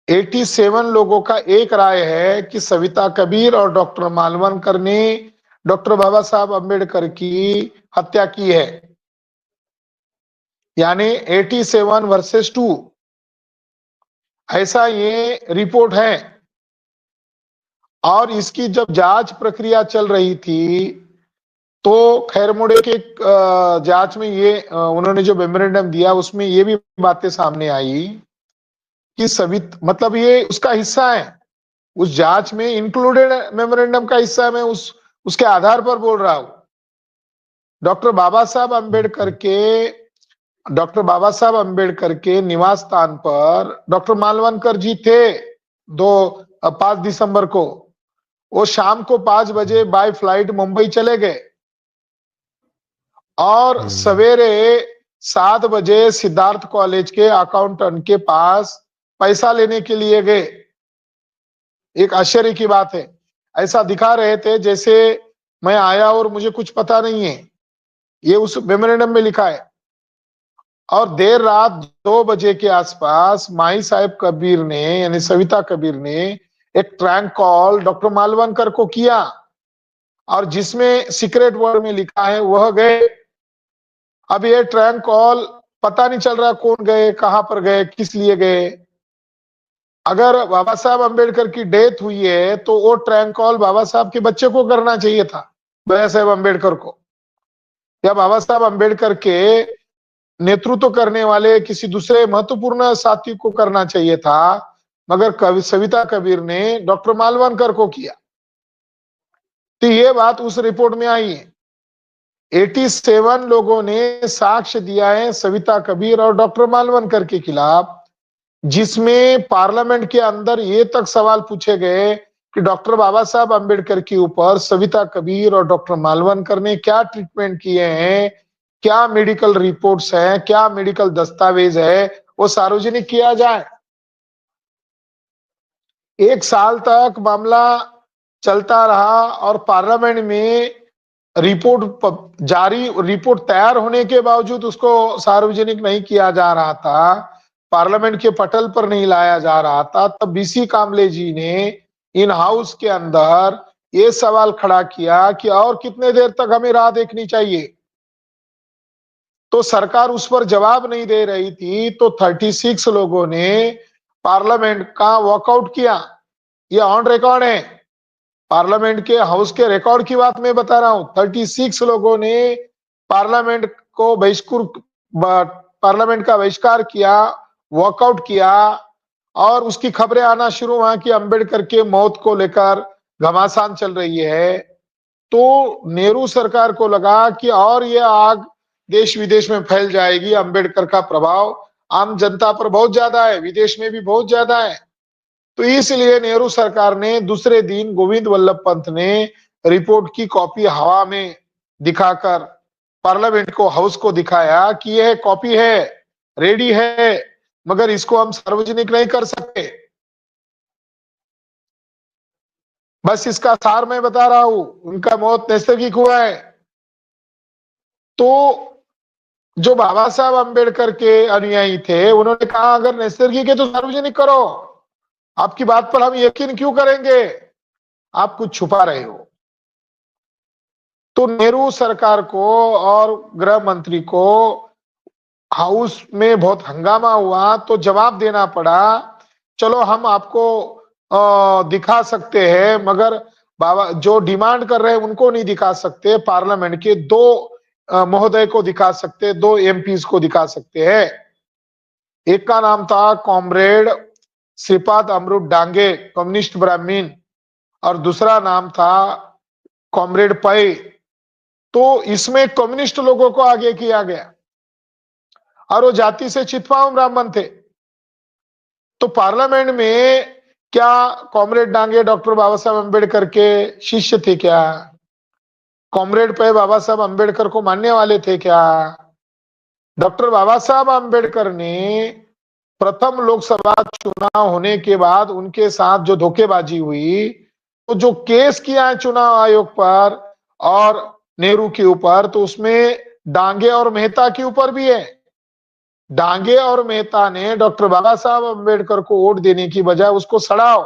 87 लोगों का एक राय है कि सविता कबीर और डॉक्टर मालवणकर ने डॉक्टर बाबा साहब अम्बेडकर की हत्या की है। यानी 87 वर्सेस 2, ऐसा ये रिपोर्ट है। और इसकी जब जांच प्रक्रिया चल रही थी, तो खैरमोड़े के जांच में ये उन्होंने जो मेमोरेंडम दिया उसमें ये भी बातें सामने आई कि सवित मतलब ये उसका हिस्सा है, उस जांच में इंक्लूडेड मेमोरेंडम का हिस्सा में उसके आधार पर बोल रहा हूं। डॉक्टर बाबा साहब अंबेडकर के डॉक्टर बाबा साहब अंबेडकर के निवास स्थान पर डॉक्टर मालवणकर जी थे। 5 दिसंबर को वो शाम को 5 बजे बाय फ्लाइट मुंबई चले गए और सवेरे 7 बजे सिद्धार्थ कॉलेज के अकाउंटेंट के पास पैसा लेने के लिए गए। एक आश्चर्य की बात है, ऐसा दिखा रहे थे जैसे मैं आया और मुझे कुछ पता नहीं है। ये उस मेमोरेंडम में लिखा है। और देर रात 2 बजे के आसपास माई साहब कबीर ने यानी सविता कबीर ने एक ट्रैंक कॉल डॉक्टर मालवणकर को किया और जिसमें सीक्रेट वर्ड में लिखा है वह गए। अब ये ट्रैंक कॉल पता नहीं चल रहा कौन गए, कहां पर गए, किस लिए गए। अगर बाबा साहब अंबेडकर की डेथ हुई है तो वो ट्रैंक कॉल बाबा साहब के बच्चे को करना चाहिए था, भैया साहब अंबेडकर को, या बाबा साहब अंबेडकर के नेतृत्व करने वाले किसी दूसरे महत्वपूर्ण साथी को करना चाहिए था, मगर सविता कबीर ने डॉक्टर मालवणकर को किया। तो ये बात उस रिपोर्ट में आई है। 87 लोगों ने साक्ष्य दिया है सविता कबीर और डॉक्टर मालवणकर के खिलाफ, जिसमें पार्लियामेंट के अंदर ये तक सवाल पूछे गए कि डॉक्टर बाबा साहब अंबेडकर के ऊपर सविता कबीर और डॉक्टर मालवणकर ने क्या ट्रीटमेंट किए हैं, क्या मेडिकल रिपोर्ट्स हैं, क्या मेडिकल दस्तावेज है, वो सार्वजनिक किया जाए। 1 साल तक मामला चलता रहा और पार्लियामेंट में रिपोर्ट तैयार होने के बावजूद उसको सार्वजनिक नहीं किया जा रहा था, पार्लियामेंट के पटल पर नहीं लाया जा रहा था। तब बीसी कामले जी ने इन हाउस के अंदर ये सवाल खड़ा किया कि और कितने देर तक हमें राह देखनी चाहिए। तो सरकार उस पर जवाब नहीं दे रही थी, तो 36 लोगों ने पार्लियामेंट का वॉकआउट किया। ये ऑन रिकॉर्ड है, पार्लियामेंट के हाउस के रिकॉर्ड की बात मैं बता रहा हूं। 36 लोगों ने पार्लियामेंट को पार्लियामेंट का बहिष्कार किया, वॉकआउट किया और उसकी खबरें आना शुरू हुआ कि अंबेडकर के मौत को लेकर घमासान चल रही है। तो नेहरू सरकार को लगा कि और ये आग देश विदेश में फैल जाएगी, अंबेडकर का प्रभाव आम जनता पर बहुत ज्यादा है, विदेश में भी बहुत ज्यादा है। तो इसलिए नेहरू सरकार ने दूसरे दिन गोविंद वल्लभ पंत ने रिपोर्ट की कॉपी हवा में दिखाकर पार्लियामेंट को, हाउस को दिखाया कि यह कॉपी है, रेडी है, मगर इसको हम सार्वजनिक नहीं कर सकते। बस इसका सार मैं बता रहा हूं, उनका मौत नैसर्गिक हुआ है। तो जो बाबा साहब अंबेडकर के अनुयायी थे उन्होंने कहा अगर नैसर्गिक है तो सार्वजनिक करो, आपकी बात पर हम यकीन क्यों करेंगे, आप कुछ छुपा रहे हो। तो नेहरू सरकार को और गृह मंत्री को हाउस में बहुत हंगामा हुआ, तो जवाब देना पड़ा। चलो हम आपको दिखा सकते हैं, मगर बाबा जो डिमांड कर रहे हैं उनको नहीं दिखा सकते, पार्लियामेंट के 2 महोदय को दिखा सकते, 2 एमपीज को दिखा सकते हैं। एक का नाम था कॉमरेड श्रीपाद अमृत डांगे, कम्युनिस्ट ब्राह्मीण, और दूसरा नाम था कॉमरेड पै। तो इसमें कम्युनिस्ट लोगों को आगे किया गया और वो जाति से चितपावन ब्राह्मण थे। तो पार्लियामेंट में क्या कॉमरेड डांगे डॉक्टर बाबा साहब अंबेडकर के शिष्य थे क्या? कॉमरेड पै बाबा साहब अंबेडकर को मानने वाले थे क्या? डॉक्टर बाबा साहब अंबेडकर ने प्रथम लोकसभा चुनाव होने के बाद उनके साथ जो धोखेबाजी हुई, तो जो केस किया है चुनाव आयोग पर और नेहरू के ऊपर, तो उसमें डांगे और मेहता के ऊपर भी है। डांगे और मेहता ने डॉक्टर बाबा साहब अंबेडकर को वोट देने की बजाय उसको सड़ाओ,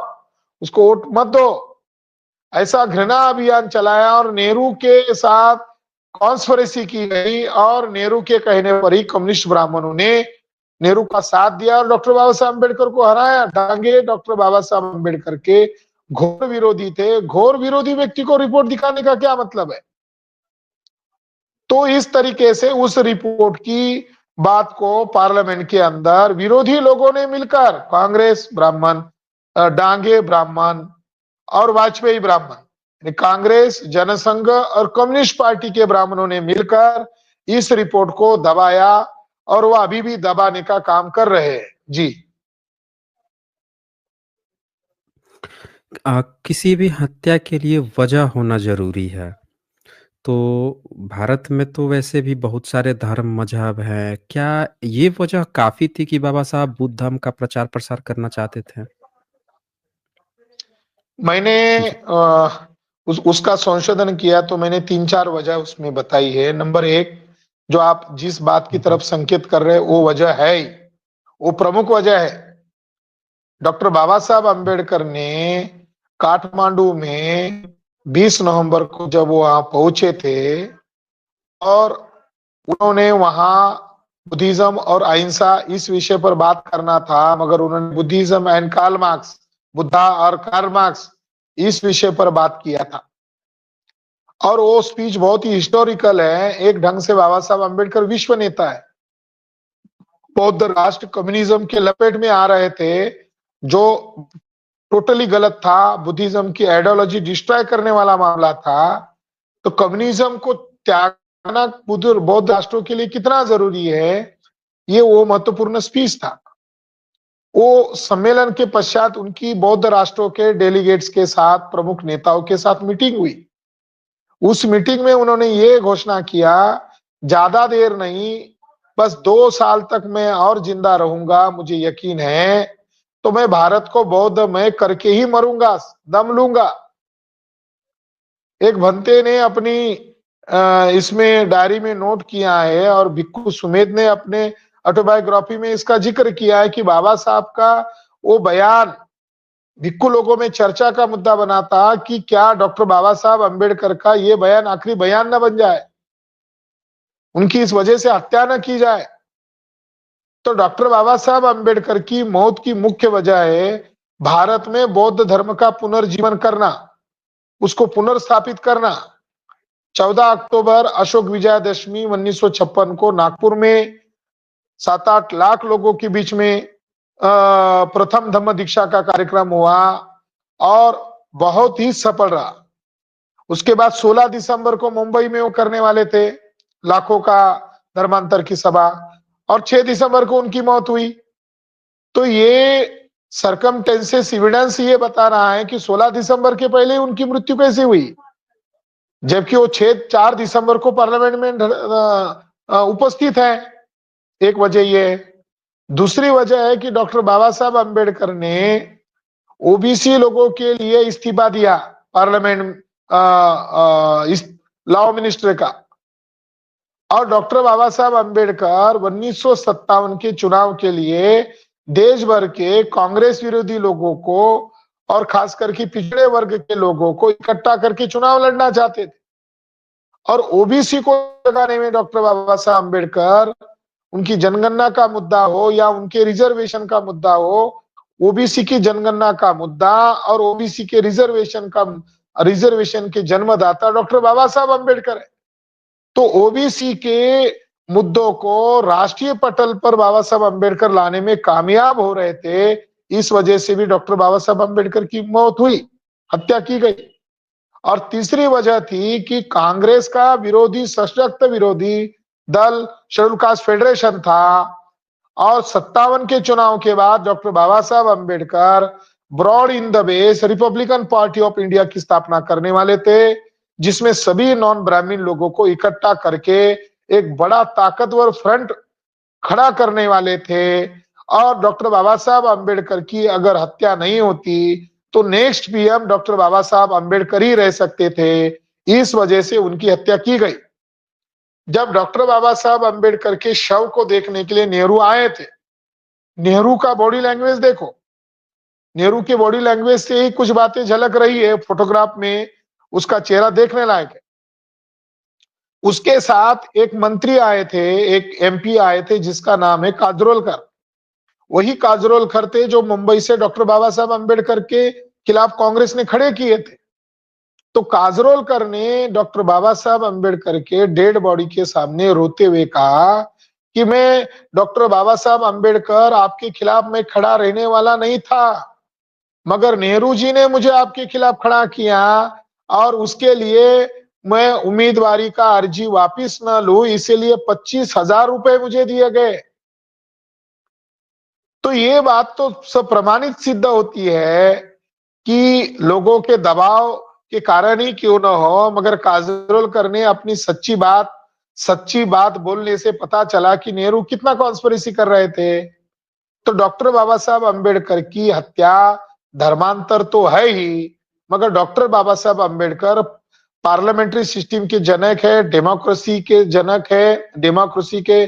उसको वोट मत दो, ऐसा घृणा अभियान चलाया और नेहरू के साथ कॉन्स्पिरेसी की गई और नेहरू के कहने पर ही कम्युनिस्ट ब्राह्मणों ने नेहरू का साथ दिया और डॉक्टर बाबा साहब अंबेडकर को हराया। डांगे डॉक्टर बाबा साहब अंबेडकर के घोर विरोधी थे। घोर विरोधी व्यक्ति को रिपोर्ट दिखाने का क्या मतलब है? तो इस तरीके से उस रिपोर्ट की बात को पार्लियामेंट के अंदर विरोधी लोगों ने मिलकर, कांग्रेस ब्राह्मण, डांगे ब्राह्मण और वाजपेयी ब्राह्मण, कांग्रेस, जनसंघ और कम्युनिस्ट पार्टी के ब्राह्मणों ने मिलकर इस रिपोर्ट को दबाया और वह अभी भी दबाने का काम कर रहे हैं। जी। किसी भी हत्या के लिए वजह होना ज़रूरी है। तो भारत में तो वैसे भी बहुत सारे धर्म, मज़हब हैं। क्या ये वजह काफ़ी थी कि बाबा साहब बुद्ध धर्म का प्रचार-प्रसार करना चाहते थे? मैंने जी। उसका संशोधन किया तो मैंने 3-4 वजह उसमें बताई है। नंबर 1, जो आप जिस बात की हुँ, हुँ। तरफ संकेत कर रहे हैं वो वजह है ही, वो प्रमुख वजह है। डॉक्टर बाबा साहब अम्बेडकर ने काठमांडू में 20 नवंबर को जब वो वहां पहुंचे थे और उन्होंने वहां बुद्धिज्म और अहिंसा इस विषय पर बात करना था, मगर उन्होंने Buddhism and Karl Marx, Buddha और कार्ल मार्क्स इस विषय पर बात किया था। और वो स्पीच बहुत ही हिस्टोरिकल है। एक ढंग से बाबा साहब अम्बेडकर विश्व नेता है। बौद्ध राष्ट्र कम्युनिज्म के लपेट में आ रहे थे, जो टोटली गलत था। बुद्धिज्म की आइडियोलॉजी डिस्ट्रॉय करने वाला मामला था। तो कम्युनिज्म को त्यागना बौद्ध राष्ट्रों के लिए कितना जरूरी है, ये वो महत्वपूर्ण स्पीच था। वो सम्मेलन के पश्चात उनकी बौद्ध राष्ट्रों के डेलीगेट्स के साथ, प्रमुख नेताओं के साथ मीटिंग हुई। उस मीटिंग में उन्होंने ये घोषणा किया, ज्यादा देर नहीं, बस 2 साल तक मैं और जिंदा रहूंगा, मुझे यकीन है, तो मैं भारत को बौद्धमय करके ही मरूंगा, दम लूंगा। एक भंते ने अपनी इसमें डायरी में नोट किया है और भिक्खु सुमेध ने अपने ऑटोबायोग्राफी में इसका जिक्र किया है कि बाबा साहब का वो बयान भिक्खु लोगों में चर्चा का मुद्दा बना था कि क्या डॉक्टर बाबा साहब अम्बेडकर का ये बयान आखिरी बयान न बन जाए, उनकी इस वजह से हत्या न की जाए। तो डॉक्टर बाबा साहब अम्बेडकर की मौत की मुख्य वजह है भारत में बौद्ध धर्म का पुनर्जीवन करना, उसको पुनर्स्थापित करना। 14 अक्टूबर अशोक विजयादशमी 1956 को नागपुर में 7-8 लाख लोगों के बीच में प्रथम धम्म दीक्षा का कार्यक्रम हुआ और बहुत ही सफल रहा। उसके बाद 16 दिसंबर को मुंबई में वो करने वाले थे लाखों का धर्मांतर की सभा, और 6 दिसंबर को उनकी मौत हुई। तो ये सरकमटेंसेस एविडेंस ये बता रहा है कि 16 दिसंबर के पहले उनकी मृत्यु कैसे हुई, जबकि वो 4 दिसंबर को पार्लियामेंट में उपस्थित है। एक वजह ये है। दूसरी वजह है कि डॉक्टर बाबा साहब अम्बेडकर ने ओबीसी लोगों के लिए इस्तीफा दिया पार्लियामेंट इस लॉ मिनिस्टर का। और डॉक्टर बाबा साहब अम्बेडकर 1957 के चुनाव के लिए देश भर के कांग्रेस विरोधी लोगों को और खास करके पिछड़े वर्ग के लोगों को इकट्ठा करके चुनाव लड़ना चाहते थे। और ओबीसी को जगाने में डॉक्टर बाबा साहब अम्बेडकर, उनकी जनगणना का मुद्दा हो या उनके रिजर्वेशन का मुद्दा हो, ओबीसी की जनगणना का मुद्दा और ओबीसी के रिजर्वेशन के जन्मदाता डॉक्टर बाबा साहब अम्बेडकर है। तो ओबीसी के मुद्दों को राष्ट्रीय पटल पर बाबा साहब अम्बेडकर लाने में कामयाब हो रहे थे। इस वजह से भी डॉक्टर बाबा साहब अम्बेडकर की मौत हुई, हत्या की गई। और तीसरी वजह थी कि कांग्रेस का विरोधी, सशक्त विरोधी दल शेड्यूल कास्ट फेडरेशन था। और 57 के चुनाव के बाद doctor Baba Saheb Ambedkar broad in the base Republican party of India की स्थापना करने वाले थे, जिसमें सभी नॉन ब्राह्मीण लोगों को इकट्ठा करके एक बड़ा ताकतवर फ्रंट खड़ा करने वाले थे। और डॉक्टर बाबा साहब अम्बेडकर की अगर हत्या नहीं होती तो next PM doctor Baba Saheb Ambedkar ही रह सकते थे। इस वजह से उनकी हत्या की गई। जब डॉक्टर बाबा साहब अम्बेडकर के शव को देखने के लिए नेहरू आए थे, नेहरू का बॉडी लैंग्वेज देखो, नेहरू के बॉडी लैंग्वेज से ही कुछ बातें झलक रही है, फोटोग्राफ में उसका चेहरा देखने लायक है। उसके साथ एक मंत्री आए थे, एक एमपी आए थे जिसका नाम है काजरोलकर। वही काजरोलकर थे जो मुंबई से डॉक्टर बाबा साहब अम्बेडकर के खिलाफ कांग्रेस ने खड़े किए थे। तो काजरोलकर ने डॉक्टर बाबा साहब अम्बेडकर के डेड बॉडी के सामने रोते हुए कहा कि मैं डॉक्टर बाबा साहब अम्बेडकर आपके खिलाफ मैं खड़ा रहने वाला नहीं था, मगर नेहरू जी ने मुझे आपके खिलाफ खड़ा किया। और उसके लिए मैं उम्मीदवारी का अर्जी वापिस न लूं, इसीलिए 25,000 रुपए मुझे दिए गए। तो ये बात तो सब प्रमाणित सिद्ध होती है कि लोगों के दबाव के कारण ही क्यों न हो, मगर काजोलकर ने अपनी सच्ची बात बोलने से पता चला कि नेहरू कितना कॉन्स्पिरेसी कर रहे थे। तो डॉक्टर बाबा साहब अम्बेडकर की हत्या धर्मांतर तो है ही, मगर doctor Baba Saheb Ambedkar parliamentary system के जनक है, डेमोक्रेसी के जनक है, डेमोक्रेसी के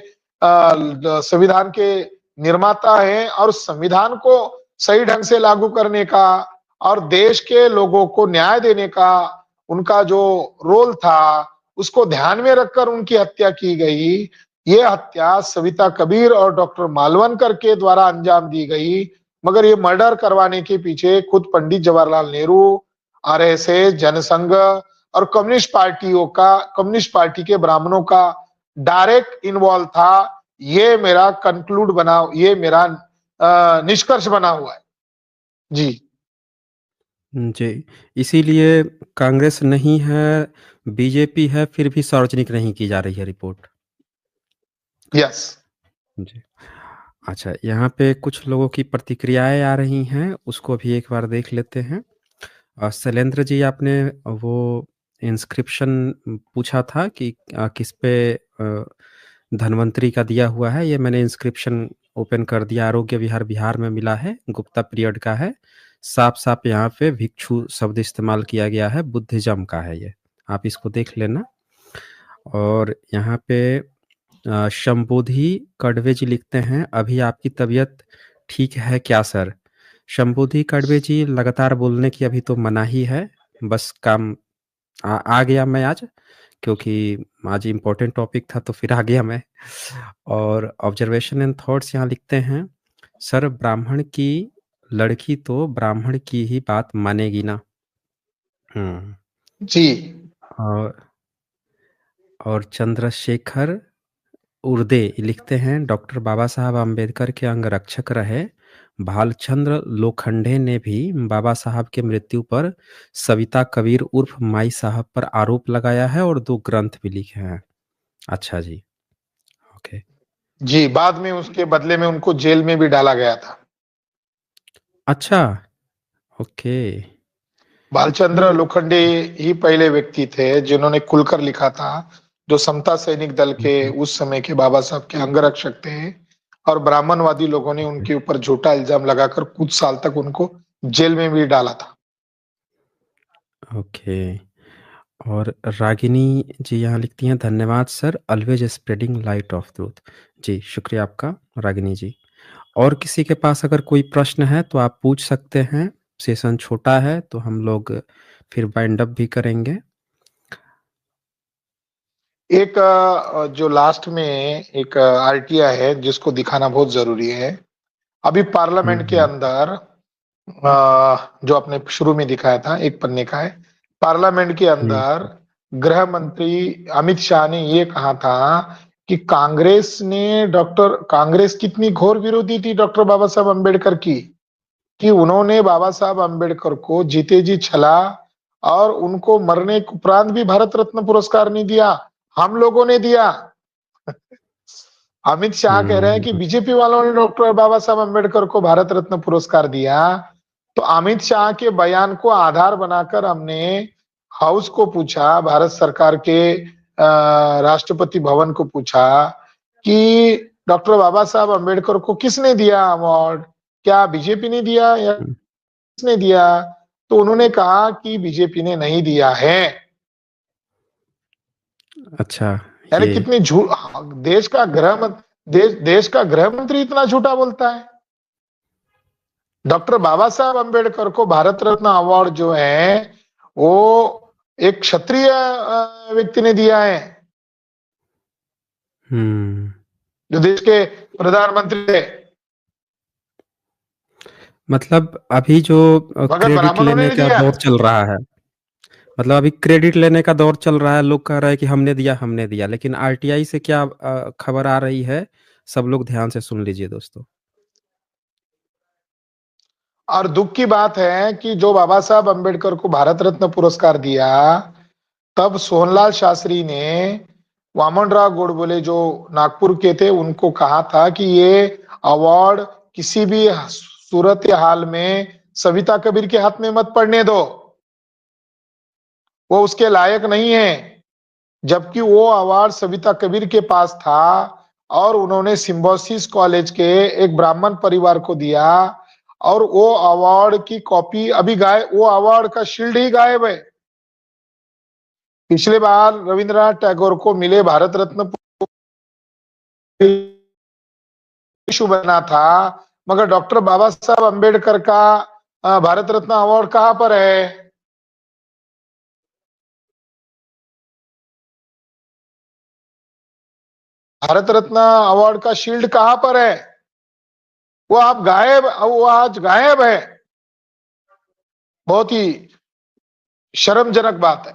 संविधान के निर्माता है, और संविधान को सही ढंग से लागू करने का और देश के लोगों को न्याय देने का उनका जो रोल था, उसको ध्यान में रखकर उनकी हत्या की गई। ये हत्या सविता कबीर और डॉक्टर मालवणकर के द्वारा अंजाम दी गई, मगर ये मर्डर करवाने के पीछे खुद पंडित जवाहरलाल नेहरू, आरएसएस, जनसंघ और कम्युनिस्ट पार्टी के ब्राह्मणों का डायरेक्ट इन्वॉल्व था। ये मेरा निष्कर्ष बना हुआ है। जी। जी, इसीलिए कांग्रेस नहीं है, बीजेपी है, फिर भी सार्वजनिक नहीं की जा रही है रिपोर्ट। यस। जी। अच्छा, यहाँ पे कुछ लोगों की प्रतिक्रियाएँ आ रही हैं, उसको भी एक बार देख लेते हैं। शैलेंद्र जी, आपने वो इंस्क्रिप्शन पूछा था कि किस पे धन्वंतरी का दिया हुआ है। ये मैंने इंस्क्रिप्शन ओपन कर दिया, आरोग्य विहार बिहार में मिला है, गुप्ता पीरियड का है। साफ-साफ यहाँ पे भिक्षु शब्द इस्तेमाल किया गया है, बुद्धिज़्म का है ये। आप इसको देख लेना। और यहाँ पे शंभुधि कड़वे जी लिखते हैं, अभी आपकी तबीयत ठीक है क्या सर? शंभुधि कड़वे जी, लगातार बोलने की अभी तो मनाही है, बस काम आ गया मैं आज, क्योंकि आज इम्पोर्टेंट टॉपिक था तो फिर आ गया मैं। और ऑब्जर्वेशन एंड थॉट्स यहाँ लिखते हैं, सर ब्राह्मण की लड़की तो ब्राह्मण की ही बात मानेगी ना। जी। और चंद्रशेखर उर्दे लिखते हैं, डॉक्टर बाबा साहब अम्बेडकर के अंगरक्षक रहे भालचंद्र लोखंडे ने भी बाबा साहब के मृत्यु पर सविता कबीर उर्फ माई साहब पर आरोप लगाया है और 2 ग्रंथ भी लिखे हैं। अच्छा जी, ओके। जी, बाद में उसके बदले में उनको जेल में भी डाला गया था। अच्छा, ओके। भालचंद्र लोखंडे ही पहले व्यक्ति थे जिन्होंने खुलकर लिखा था, जो समता सैनिक दल के उस समय के बाबा साहब के अंगरक्षक थे, और ब्राह्मणवादी लोगों ने उनके ऊपर झूठा इल्जाम लगाकर कुछ साल तक उनको जेल में भी डाला था। ओके। और रागिनी जी यहाँ लिखती हैं, धन्यवाद sir, always spreading light of truth. जी, शुक्रिया आपका रागिनी जी। और किसी के पास अगर कोई प्रश्न है तो आप पूछ सकते हैं। सेशन छोटा है तो हम लोग फिर वाइंड अप भी करेंगे। एक जो लास्ट में एक आरटीआई है जिसको दिखाना बहुत जरूरी है। अभी पार्लियामेंट के अंदर जो आपने शुरू में दिखाया था, एक पन्ने का है। पार्लियामेंट के अंदर गृह मंत्री अमित शाह ने ये कहा था कि कांग्रेस कितनी घोर विरोधी थी डॉक्टर बाबा साहब अम्बेडकर की, कि उन्होंने बाबा साहब अम्बेडकर को जीते जी छला और उनको मरने के उपरांत भी भारत रत्न पुरस्कार नहीं दिया, हम लोगों ने दिया। अमित शाह कह रहे हैं कि बीजेपी वालों ने डॉक्टर बाबा साहब अम्बेडकर को भारत रत्न पुरस्कार दिया। तो अमित शाह के बयान को आधार बनाकर हमने हाउस को पूछा, भारत सरकार के राष्ट्रपति भवन को पूछा कि डॉक्टर बाबा साहब अम्बेडकर को किसने दिया अवार्ड, क्या बीजेपी ने दिया या किसने दिया? तो उन्होंने कहा कि बीजेपी ने नहीं दिया है। अच्छा, यानी ये कितनी झूठ, देश का गृह मंत्री इतना झूठा बोलता है। डॉक्टर बाबा साहब अम्बेडकर को भारत रत्न अवार्ड जो है वो एक क्षत्रिय व्यक्ति ने दिया है, जो देश के प्रधानमंत्री थे। मतलब अभी जो मगर क्रेडिट ब्राह्मणों ने लेने नहीं का दिया। दौर चल रहा है, मतलब अभी क्रेडिट लेने का दौर चल रहा है, लोग कह रहे हैं कि हमने दिया, लेकिन आरटीआई से क्या खबर आ रही है, सब लोग ध्यान से सुन लीजिए दोस्तों। और दुख की बात है कि जो बाबा साहब अंबेडकर को भारत रत्न पुरस्कार दिया, तब सोहनलाल शास्त्री ने वामनराव गोडबोले जो नागपुर के थे उनको कहा था कि ये अवार्ड किसी भी सूरत हाल में सविता कबीर के हाथ में मत पड़ने दो, वो उसके लायक नहीं है। जबकि वो अवार्ड सविता कबीर के पास था और उन्होंने सिम्बोसिस कॉलेज के एक ब्राह्मण परिवार को दिया, और वो अवार्ड की कॉपी अभी गायब, वो अवार्ड का शील्ड ही गायब है। पिछले बार रविंद्रनाथ टैगोर को मिले भारत रत्न इशू बना था, मगर डॉक्टर बाबा साहब अंबेडकर का भारत रत्न अवार्ड कहां पर है? भारत रत्न अवार्ड का शील्ड कहां पर है? वो आप गायब, वो आज गायब है। बहुत ही शर्मजनक बात है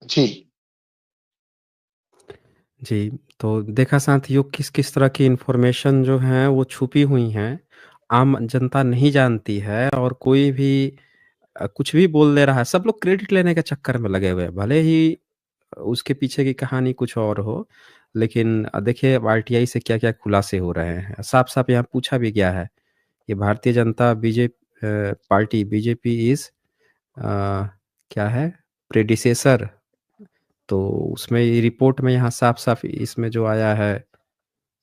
जी। जी, तो देखा साथियों किस-किस तरह की इन्फॉर्मेशन जो है वो छुपी हुई हैं, आम जनता नहीं जानती है और कोई भी कुछ भी बोल दे रहा है। सब लोग क्रेडिट लेने के चक्कर में लगे हुए हैं। भले ही उसके पीछे की कहानी कुछ और हो, लेकिन देखिए आरटीआई से क्या-क्या खुलासे हो रहे हैं। साफ-साफ यहाँ पूछा भी गया है कि Bharatiya Janata party BJP is क्या है? प्रेडिसेसर। तो उसमें ये रिपोर्ट में यहाँ साफ-साफ इसमें जो आया है,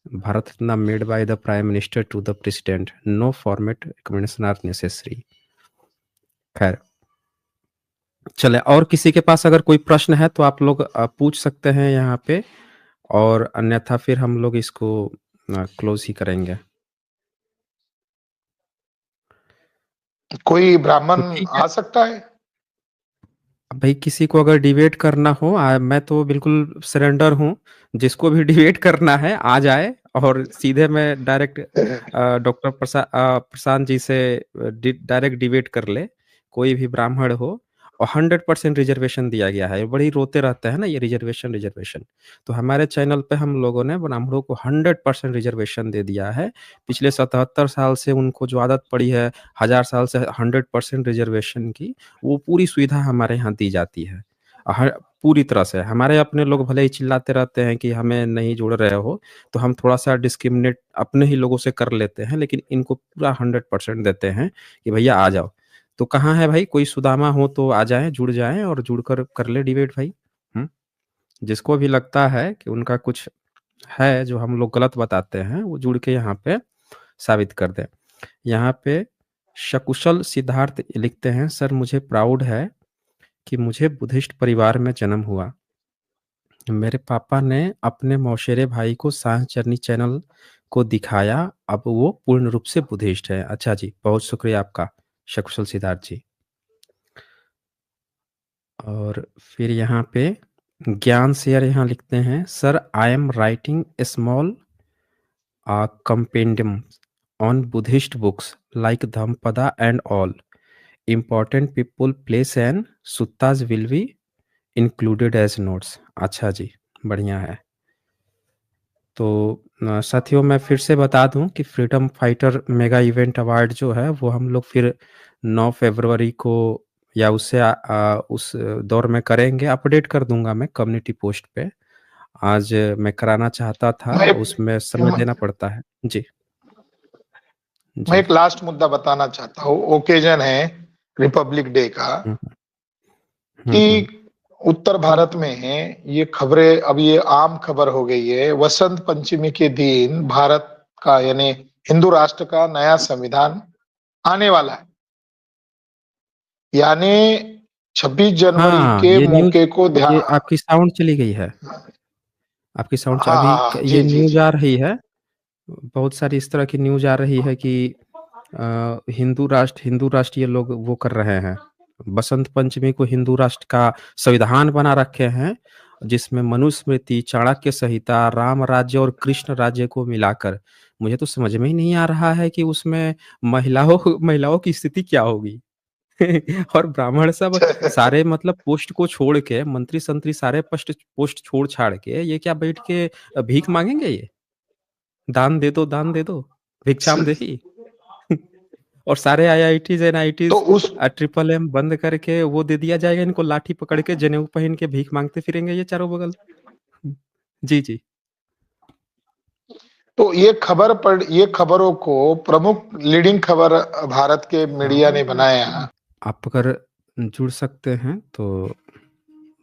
Bharat Ratna made by the prime minister to the president, no format recommendation are necessary. खैर, चलें और किसी के पास अगर कोई प्रश्न है तो आप लोग पूछ सकते हैं यहाँ पे और अन्यथा फिर हम लोग इसको क्लोज़ ही करेंगे। कोई तो ब्राह्मण ठीक है। आ सकता है? भाई किसी को अगर डिबेट करना हो मैं तो बिल्कुल सरेंडर हूँ। जिसको भी डिबेट करना है आ जाए और सीधे मैं डायरेक्ट डॉक्टर प्रशांत जी से डायरेक्ट डिबेट कर ले। कोई भी ब्राह्मण हो और 100% रिजर्वेशन दिया गया है। बड़ी रोते रहते हैं ना ये रिजर्वेशन रिजर्वेशन। तो हमारे चैनल पे हम लोगों ने ब्राह्मणों को 100% रिजर्वेशन दे दिया है। पिछले 77 साल से उनको जो आदत पड़ी है, 1000 साल से 100% रिजर्वेशन की, वो पूरी सुविधा हमारे यहाँ दी जाती है। हर पूरी तरह से हमारे अपने लोग भले ही चिल्लाते रहते हैं कि हमें नहीं जोड़ रहे हो, तो हम थोड़ा-सा डिस्क्रिमिनेट अपने ही लोगों से कर लेते हैं, लेकिन इनको पूरा 100% देते हैं कि भैया आ जाओ। तो कहाँ है भाई कोई सुदामा हो तो आ जाएँ, जुड़ जाएँ और जुड़कर कर ले डिबेट भाई। हुँ? जिसको भी लगता है कि उनका कुछ है जो हम लोग गलत बताते हैं, वो जुड़ के यहाँ पे साबित कर दें। यहाँ पे सकुशल सिद्धार्थ लिखते हैं, सर मुझे प्राउड है कि मुझे बुद्धिस्ट परिवार में जन्म हुआ। मेरे पापा ने अपने मौसेरे भाई को साहचर्नी चैनल को दिखाया, अब वो पूर्ण रूप से बुद्धिस्ट है। अच्छा जी, बहुत शुक्रिया आपका, सकुशल सिद्धार्थ जी। और फिर यहाँ पे ज्ञान शेयर यहाँ लिखते हैं, sir I am writing a small compendium on Buddhist books like Dhampada and all. Important people, place and suttas will be included as notes. अच्छा जी, बढ़िया है। तो साथियों मैं फिर से बता दूं कि freedom fighter mega event award जो है वो हम लोग फिर 9 फरवरी को या उस दौर में करेंगे। अपडेट कर दूंगा मैं कम्युनिटी पोस्ट पे। आज मैं कराना चाहता था, मैं उसमें समय देना पड़ता है। जी, मैं जी। एक लास्ट मुद्दा बताना चाहता हूँ। ओकेजन है रिपब्लिक डे का, हुँ, हुँ, हुँ। कि उत्तर भारत में ये खबरें अब ये आम खबर हो गई है। वसंत पंचमी के दिन भारत का यानी हिंदू राष्ट्र का नया संविधान आने वाला है। यानी 26 जनवरी हाँ, के ये न्यूज़ मौके को ये ध्यान। आपकी साउंड चली गई है। आपकी साउंड च हाँ अभी हाँ क हाँ, ये जी जी न्यूज़ जी। आ रही है, बहुत सारी इस तरह की न्यूज़ आ रही है कि हिंदू राष्ट्र ये लोग वो कर रहे हैं। बसंत पंचमी को हिंदू राष्ट्र का संविधान बना रखे हैं, जिसमें मनुस्मृति, चाणक्य संहिता, राम राज्य और कृष्ण राज्य को मिलाकर मुझे तो समझ में ही नहीं आ रहा है कि उसमें महिलाओं की स्थिति क्या होगी? और ब्राह्मण सब सारे मतलब पोस्ट को छोड़ के मंत्री-संत्री सारे पोस्ट छोड़-छाड़ के ये क्या बैठ के भीख माँगेंगे ये? दान दे दो, भिक्षाम देहि। और सारे आईआईटीज तो एनआईटीज उस ट्रिपल एम बंद करके वो दे दिया जाएगा इनको, लाठी पकड़ के जनेऊ पहन के भीख मांगते फिरेंगे ये चारों बगल। जी जी। तो ये खबरों को प्रमुख लीडिंग खबर भारत के मीडिया ने हाँ, बनाया। आप अगर जुड़ सकते हैं तो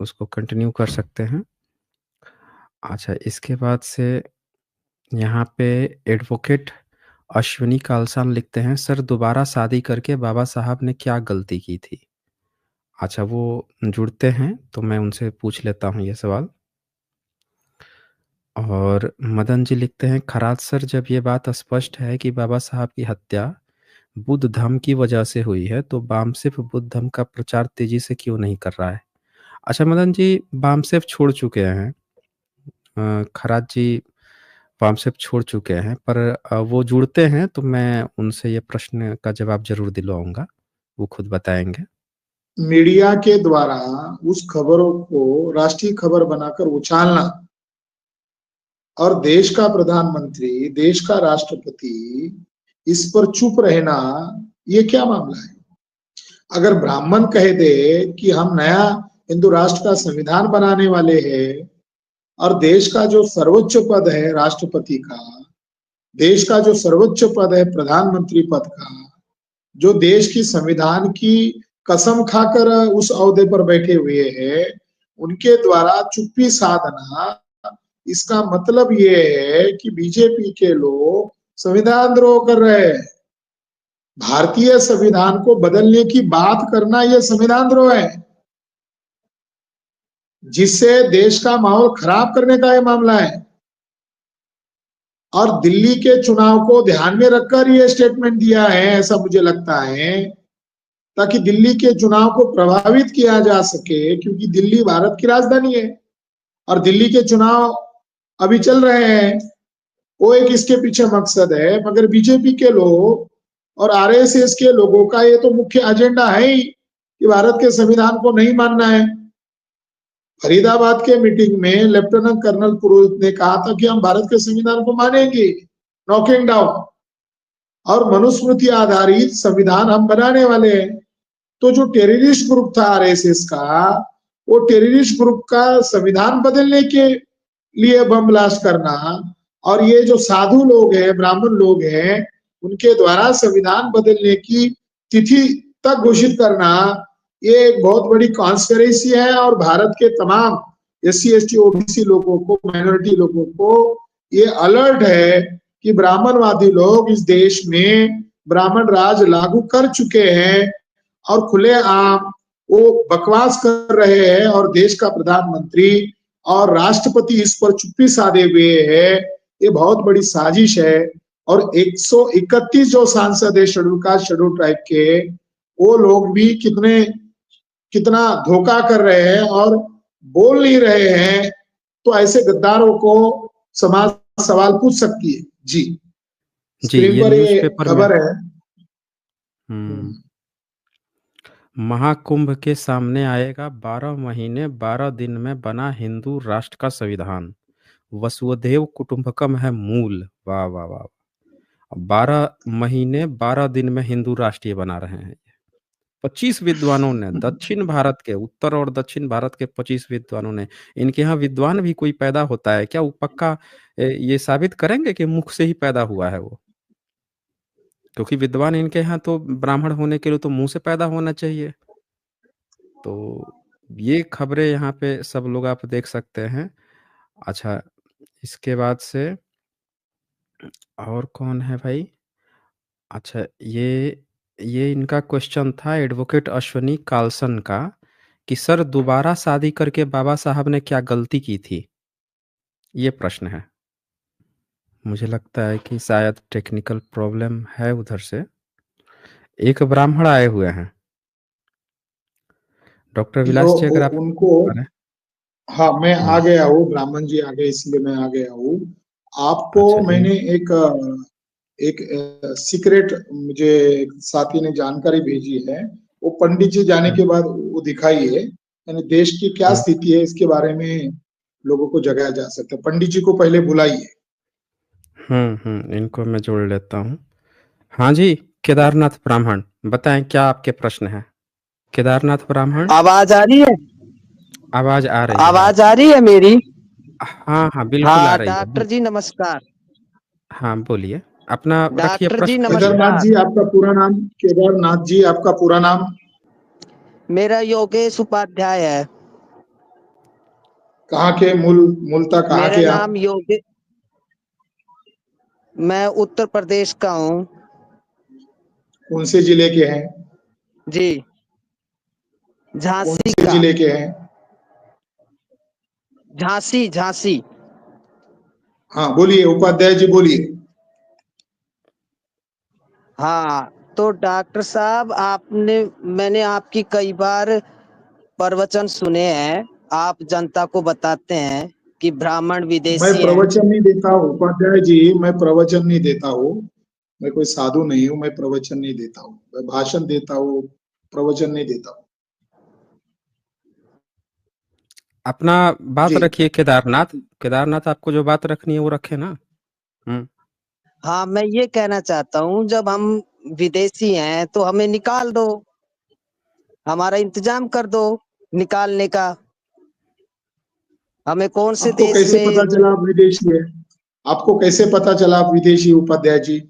उसको कंटिन्यू कर सकते हैं। अच्छा, इसके बाद से यहाँ पे एडवोकेट अश्विनी कालसान लिखते हैं, सर दोबारा शादी करके बाबा साहब ने क्या गलती की थी? अच्छा, वो जुड़ते हैं तो मैं उनसे पूछ लेता हूँ ये सवाल। और मदन जी लिखते हैं, खरात सर जब ये बात स्पष्ट है कि बाबा साहब की हत्या बुद्ध धम्म की वजह से हुई है, तो बामसेफ बुद्ध धम्म का प्रचार तेजी से क्यों नहीं कर रहा है? अच्छा मदन जी, बामसेफ छोड़ चुके हैं। खरात जी वामसेप छोड़ चुके हैं, पर वो जुड़ते हैं तो मैं उनसे ये प्रश्न का जवाब ज़रूर दिलवाऊँगा, वो खुद बताएँगे। मीडिया के द्वारा उस खबरों को राष्ट्रीय खबर बनाकर उछालना और देश का प्रधानमंत्री, देश का राष्ट्रपति इस पर चुप रहना, ये क्या मामला है? अगर ब्राह्मण कह दे कि हम नया हिंदू राष्ट्र का संविधान बनाने वाले हैं और देश का जो सर्वोच्च पद है राष्ट्रपति का, देश का जो सर्वोच्च पद है प्रधानमंत्री पद का, जो देश की संविधान की कसम खाकर उस ओहदे पर बैठे हुए हैं, उनके द्वारा चुप्पी साधना, इसका मतलब ये है कि बीजेपी के लोग संविधान द्रोह कर रहे हैं। भारतीय संविधान को बदलने की बात करना यह संविधान द्रोह है, जिससे देश का माहौल खराब करने का यह मामला है। और दिल्ली के चुनाव को ध्यान में रखकर यह स्टेटमेंट दिया है, ऐसा मुझे लगता है, ताकि दिल्ली के चुनाव को प्रभावित किया जा सके, क्योंकि दिल्ली भारत की राजधानी है और दिल्ली के चुनाव अभी चल रहे हैं। वो एक इसके पीछे मकसद है, मगर बीजेपी के लोग और आरएसएस के लोगों का ये तो मुख्य एजेंडा है ही कि भारत के संविधान को नहीं मानना है। फरीदाबाद के मीटिंग में लेफ्टिनेंट कर्नल पुरोहित ने कहा था कि हम भारत के संविधान को मानेंगे, नॉकिंग डाउन, और मनुस्मृति आधारित संविधान हम बनाने वाले हैं। तो जो टेररिस्ट ग्रुप था आरएसएस का, वो टेररिस्ट ग्रुप का संविधान बदलने के लिए बम ब्लास्ट करना, और ये जो साधु लोग हैं, ब्राह्मण लोग हैं, उनके द्वारा संविधान बदलने की तिथि तक घोषित करना, ये एक बहुत बड़ी कॉन्स्पिरेसी है। और भारत के तमाम एससी एसटी ओबीसी लोगों को, माइनॉरिटी लोगों को ये अलर्ट है कि ब्राह्मणवादी लोग इस देश में ब्राह्मण राज लागू कर चुके हैं और खुलेआम वो बकवास कर रहे हैं, और देश का प्रधानमंत्री और राष्ट्रपति इस पर चुप्पी साधे हुए है। ये बहुत बड़ी साजिश है। और 131 जो सांसद है शेड्यूल कास्ट शेड्यूल ट्राइब के, वो लोग भी कितना धोखा कर रहे हैं और बोल नहीं रहे हैं। तो ऐसे गद्दारों को समाज सवाल पूछ सकती है। जी, जी, स्क्रीन ये पर ये न्यूज़पेपर में खबर है। महाकुंभ के सामने आएगा 12 महीने 12 दिन में बना हिंदू राष्ट्र का संविधान, वसुधैव कुटुंबकम है मूल। वाह वाह वाह। 12 महीने 12 दिन में हिंदू राष्ट्र ये बना रहे हैं। 25 विद्वानों ने, दक्षिण भारत के, उत्तर और दक्षिण भारत के 25 विद्वानों ने, इनके यहाँ विद्वान भी कोई पैदा होता है क्या? वो पक्का ये साबित करेंगे कि मुख से ही पैदा हुआ है वो, क्योंकि विद्वान इनके यहाँ तो ब्राह्मण होने के लिए तो मुंह से पैदा होना चाहिए। तो ये खबरें यहाँ पे सब लोग आप देख सकते हैं। अच्छा, इसके बाद से और कौन है भाई? अच्छा, ये इनका क्वेश्चन था एडवोकेट अश्वनी कालसन का, कि सर दोबारा शादी करके बाबा साहब ने क्या गलती की थी? ये प्रश्न है। मुझे लगता है कि शायद टेक्निकल प्रॉब्लम है उधर से। एक ब्राह्मण आए हुए हैं। डॉक्टर जो विलास जी, अगर आप उनको, आ रहे हैं। हाँ मैं आ हुँ, गया हूँ, ब्राह्मण जी आ गए इसलिए मैं आ गया हूँ। आपको अच्छा इन मैंने एक एक सीक्रेट, मुझे एक साथी ने जानकारी भेजी है, वो पंडित जी जाने हुँ, के बाद वो दिखाई है, यानी देश की क्या हुँ, स्थिति है इसके बारे में लोगों को जगाया जा सकता है। पंडित जी को पहले बुलाइए। इनको मैं जोड़ लेता हूँ। हाँ जी। केदारनाथ ब्राह्मण, बताएं क्या आपके प्रश्न है? केदारनाथ ब्राह्मण, आवाज आ रही है? आवाज आ रही है आवाज आ आपकी। रही है मेरी? हाँ हाँ, बिल्कुल आ हाँ रही है। डॉक्टर जी नमस्कार। हाँ बोलिए, अपना रखिए, डॉक्टर जी प्रश्न रखिए। केदारनाथ नमस्कार। जी आपका पूरा नाम? केदारनाथ जी आपका पूरा नाम? मेरा योगेश उपाध्याय है। कहाँ के मूलतः कहाँ मेरा के आप? नाम योगे मैं उत्तर प्रदेश का हूँ। कौन से जिले के हैं? जी, कौन झांसी से का। जिले के हैं? झांसी झांसी। हाँ बोलिए उपाध्याय जी, बोलिए। हाँ तो डॉक्टर साहब मैंने आपकी कई बार प्रवचन सुने हैं। आप जनता को बताते हैं कि ब्राह्मण मैं विदेशी हैं। प्रवचन नहीं देता हूँ उपाध्याय जी, मैं प्रवचन नहीं देता हूँ। मैं कोई साधु नहीं हूँ, मैं प्रवचन नहीं देता हूँ। मैं भाषण देता हूँ, प्रवचन नहीं देता हूँ। अपना बात जी। रखिए केदारनाथ। केदारनाथ, आपको जो बात रखनी है वो रखे ना। हाँ मैं ये कहना चाहता हूँ, जब हम विदेशी हैं तो हमें निकाल दो, हमारा इंतजाम कर दो निकालने का। हमें कौन से आपको देश कैसे पता में। चला आप विदेशी है? आपको कैसे पता चला आप विदेशी, उपाध्याय जी?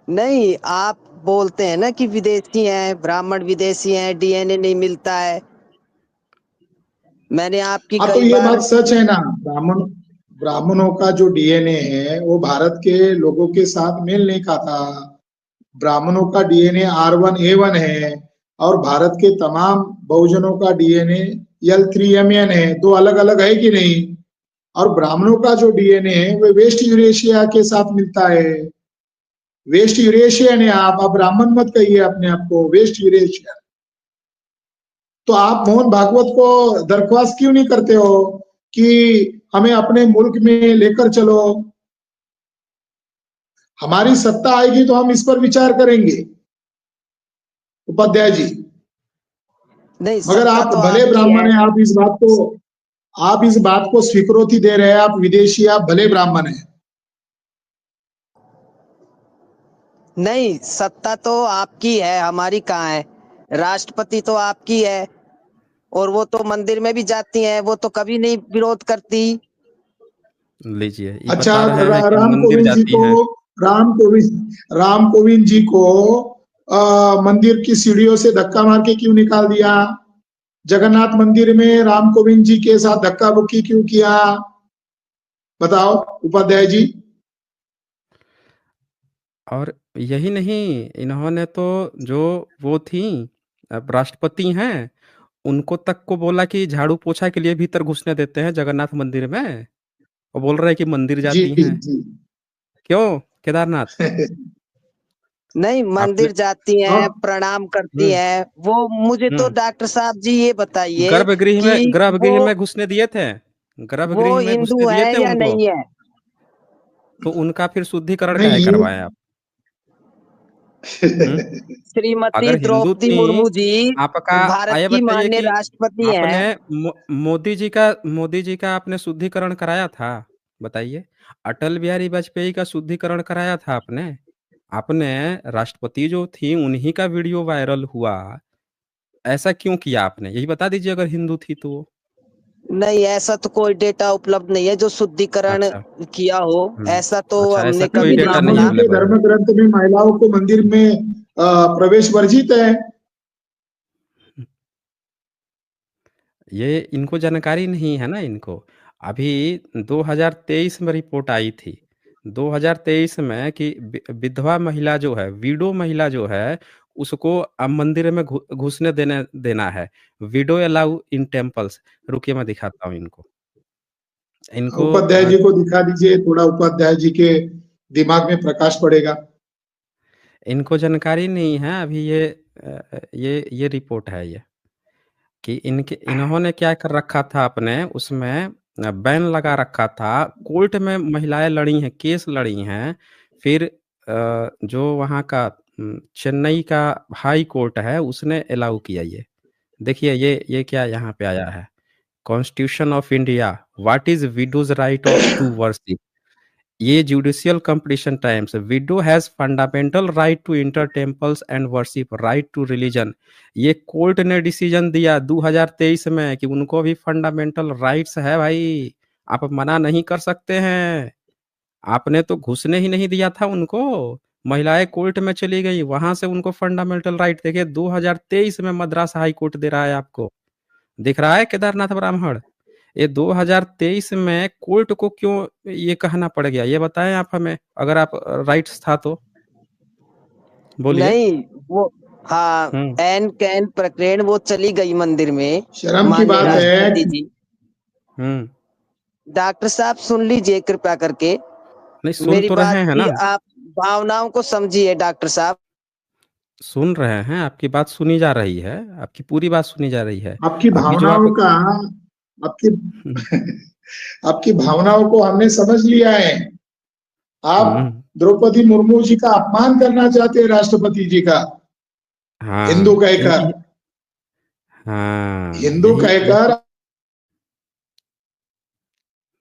नहीं, आप बोलते हैं ना कि विदेशी हैं, ब्राह्मण विदेशी हैं, डीएनए नहीं मिलता है। मैंने आपकी हाँ तो कई ये बार। बात सच है ना। ब्राह्मणों का जो डीएनए है वो भारत के लोगों के साथ मेल नहीं खाता। ब्राह्मणों का डीएनए R1A1 है और भारत के तमाम बहुजनों का डीएनए L3MN है। दो अलग अलग है कि नहीं? और ब्राह्मणों का जो डीएनए है वो वेस्ट यूरेशिया के साथ मिलता है। वेस्ट यूरेशियन है आप ब्राह्मण मत कहिए अपने आप को, वेस्ट यूरेशियन। तो आप मोहन भागवत को दरख्वास्त क्यों नहीं करते हो कि हमें अपने मुल्क में लेकर चलो? हमारी सत्ता आएगी तो हम इस पर विचार करेंगे उपाध्याय जी। नहीं, मगर सत्ता आप तो भले आपकी है। ब्राह्मण हैं, आप इस बात को स्वीकृति दे रहे हैं, आप विदेशी, आप भले ब्राह्मण हैं। नहीं, सत्ता तो आपकी है, हमारी कहाँ है। राष्ट्रपति तो आपकी है, और वो तो मंदिर में भी जाती हैं, वो तो कभी नहीं विरोध करती। लीजिए, ये अच्छा, बता रहे हैं कि राम मंदिर कोविंद जी जाती को हैं। राम कोविंद जी को मंदिर की सीढ़ियों से धक्का मार के क्यों निकाल दिया? जगन्नाथ मंदिर में राम कोविंद जी के साथ धक्का मुक्की क्यों किया? बताओ उपाध्याय जी। और यही नहीं, इन्होंने तो जो वो थी, अब राष्ट्रपति हैं, उनको तक को बोला कि झाड़ू पोछा के लिए भीतर घुसने देते हैं जगन्नाथ मंदिर में। और बोल रहे हैं कि मंदिर जी जाती हैं। जी। क्यों केदारनाथ? नहीं, आपने मंदिर जाती हैं, हाँ। प्रणाम करती हम्म हैं। वो मुझे तो हम्म डॉक्टर साहब जी ये बताइए गर्भगृह कि में, वो गर्भगृह में घुसने दिए थे? वो गर्भगृह में घुसने हिंदू दिए है थे या उनको? नहीं है। तो उनका फिर शुद्धिकरण नहीं काहे ये करवाएं आप? हम्म श्रीमती अगर हिंदू द्रौपदी थी, मुर्मू जी आपका, भारत आइए की बताइए माननीय कि राष्ट्रपति आपने हैं। मोदी जी का आपने शुद्धिकरण कराया था? बताइए। अटल बिहारी वाजपेयी का शुद्धिकरण कराया था आपने? आपने, राष्ट्रपति जो थी उन्हीं का वीडियो वायरल हुआ। ऐसा क्यों किया आपने? यही बता दीजिए, अगर हिंदू थी तो वो। नहीं, ऐसा तो कोई डेटा उपलब्ध नहीं है जो शुद्धिकरण अच्छा। किया हो। ऐसा तो अच्छा, ऐसा हमने कोई कभी नहीं डेटा नहीं ब्राह्मणों सुना। के अवेलेबल है। धर्म ग्रंथ में महिलाओं को मंदिर में प्रवेश वर्जित है। ये इनको जानकारी नहीं है ना इनको। अभी 2023 में रिपोर्ट आई थी। 2023 में कि विधवा महिला जो है, विडो महिला जो है, उसको अब मंदिर में घुसने देना है। Window allow in temples. रुकिए, मैं दिखाता हूँ इनको। इनको उपाध्याय जी को दिखा दीजिए, थोड़ा उपाध्याय जी के दिमाग में प्रकाश पड़ेगा। इनको जानकारी नहीं है अभी। ये रिपोर्ट है ये, कि इन्होंने क्या कर रखा था अपने उसमें, बैन लगा रखा था। कोर्ट में महिलाएं लड़ी हैं, केस लड़ी हैं। फिर जो वहाँ का चेन्नई का हाई कोर्ट है, उसने अलाउ किया ये। देखिए, ये क्या यहाँ पे आया है। Constitution of India, what is widow's right to worship. ये judicial competition times, widow has fundamental right to enter temples and worship, right to religion. ये कोर्ट ने डिसीजन दिया 2023 में कि उनको भी फंडामेंटल राइट्स है भाई, आप मना नहीं कर सकते हैं। आपने तो घुसने ही नहीं दिया था उनको, महिलाएं कोर्ट में चली गई, वहां से उनको फंडामेंटल राइट देखिए 2023 में मद्रास हाई कोर्ट दे रहा है आपको। दिख रहा है केदारनाथ ब्राह्मण, ये 2023 में कोर्ट को क्यों ये कहना पड़ गया, ये बताएं आप हमें, अगर आप राइट्स था तो बोलिए। नहीं वो, हाँ, एन कैन प्रकरण वो चली गई मंदिर में। शर्म की माननीय बात है। राष्ट्रपति जी, डॉक्टर साहब सुन लीजिए कृपया करके, नहीं सुन मेरी तो बात रहे हैं की ना, आप भावनाओं को समझिए डॉक्टर साहब। सुन रहे हैं, आपकी बात सुनी जा रही है, आपकी पूरी बात सुनी जा रही है। आपकी अभी जो भावनाओं आप का आपकी आपकी भावनाओं को हमने समझ लिया है। आप द्रौपदी मुर्मू जी का अपमान करना चाहते हैं, राष्ट्रपति जी का, हिंदू कहकर, हिंदू कहकर।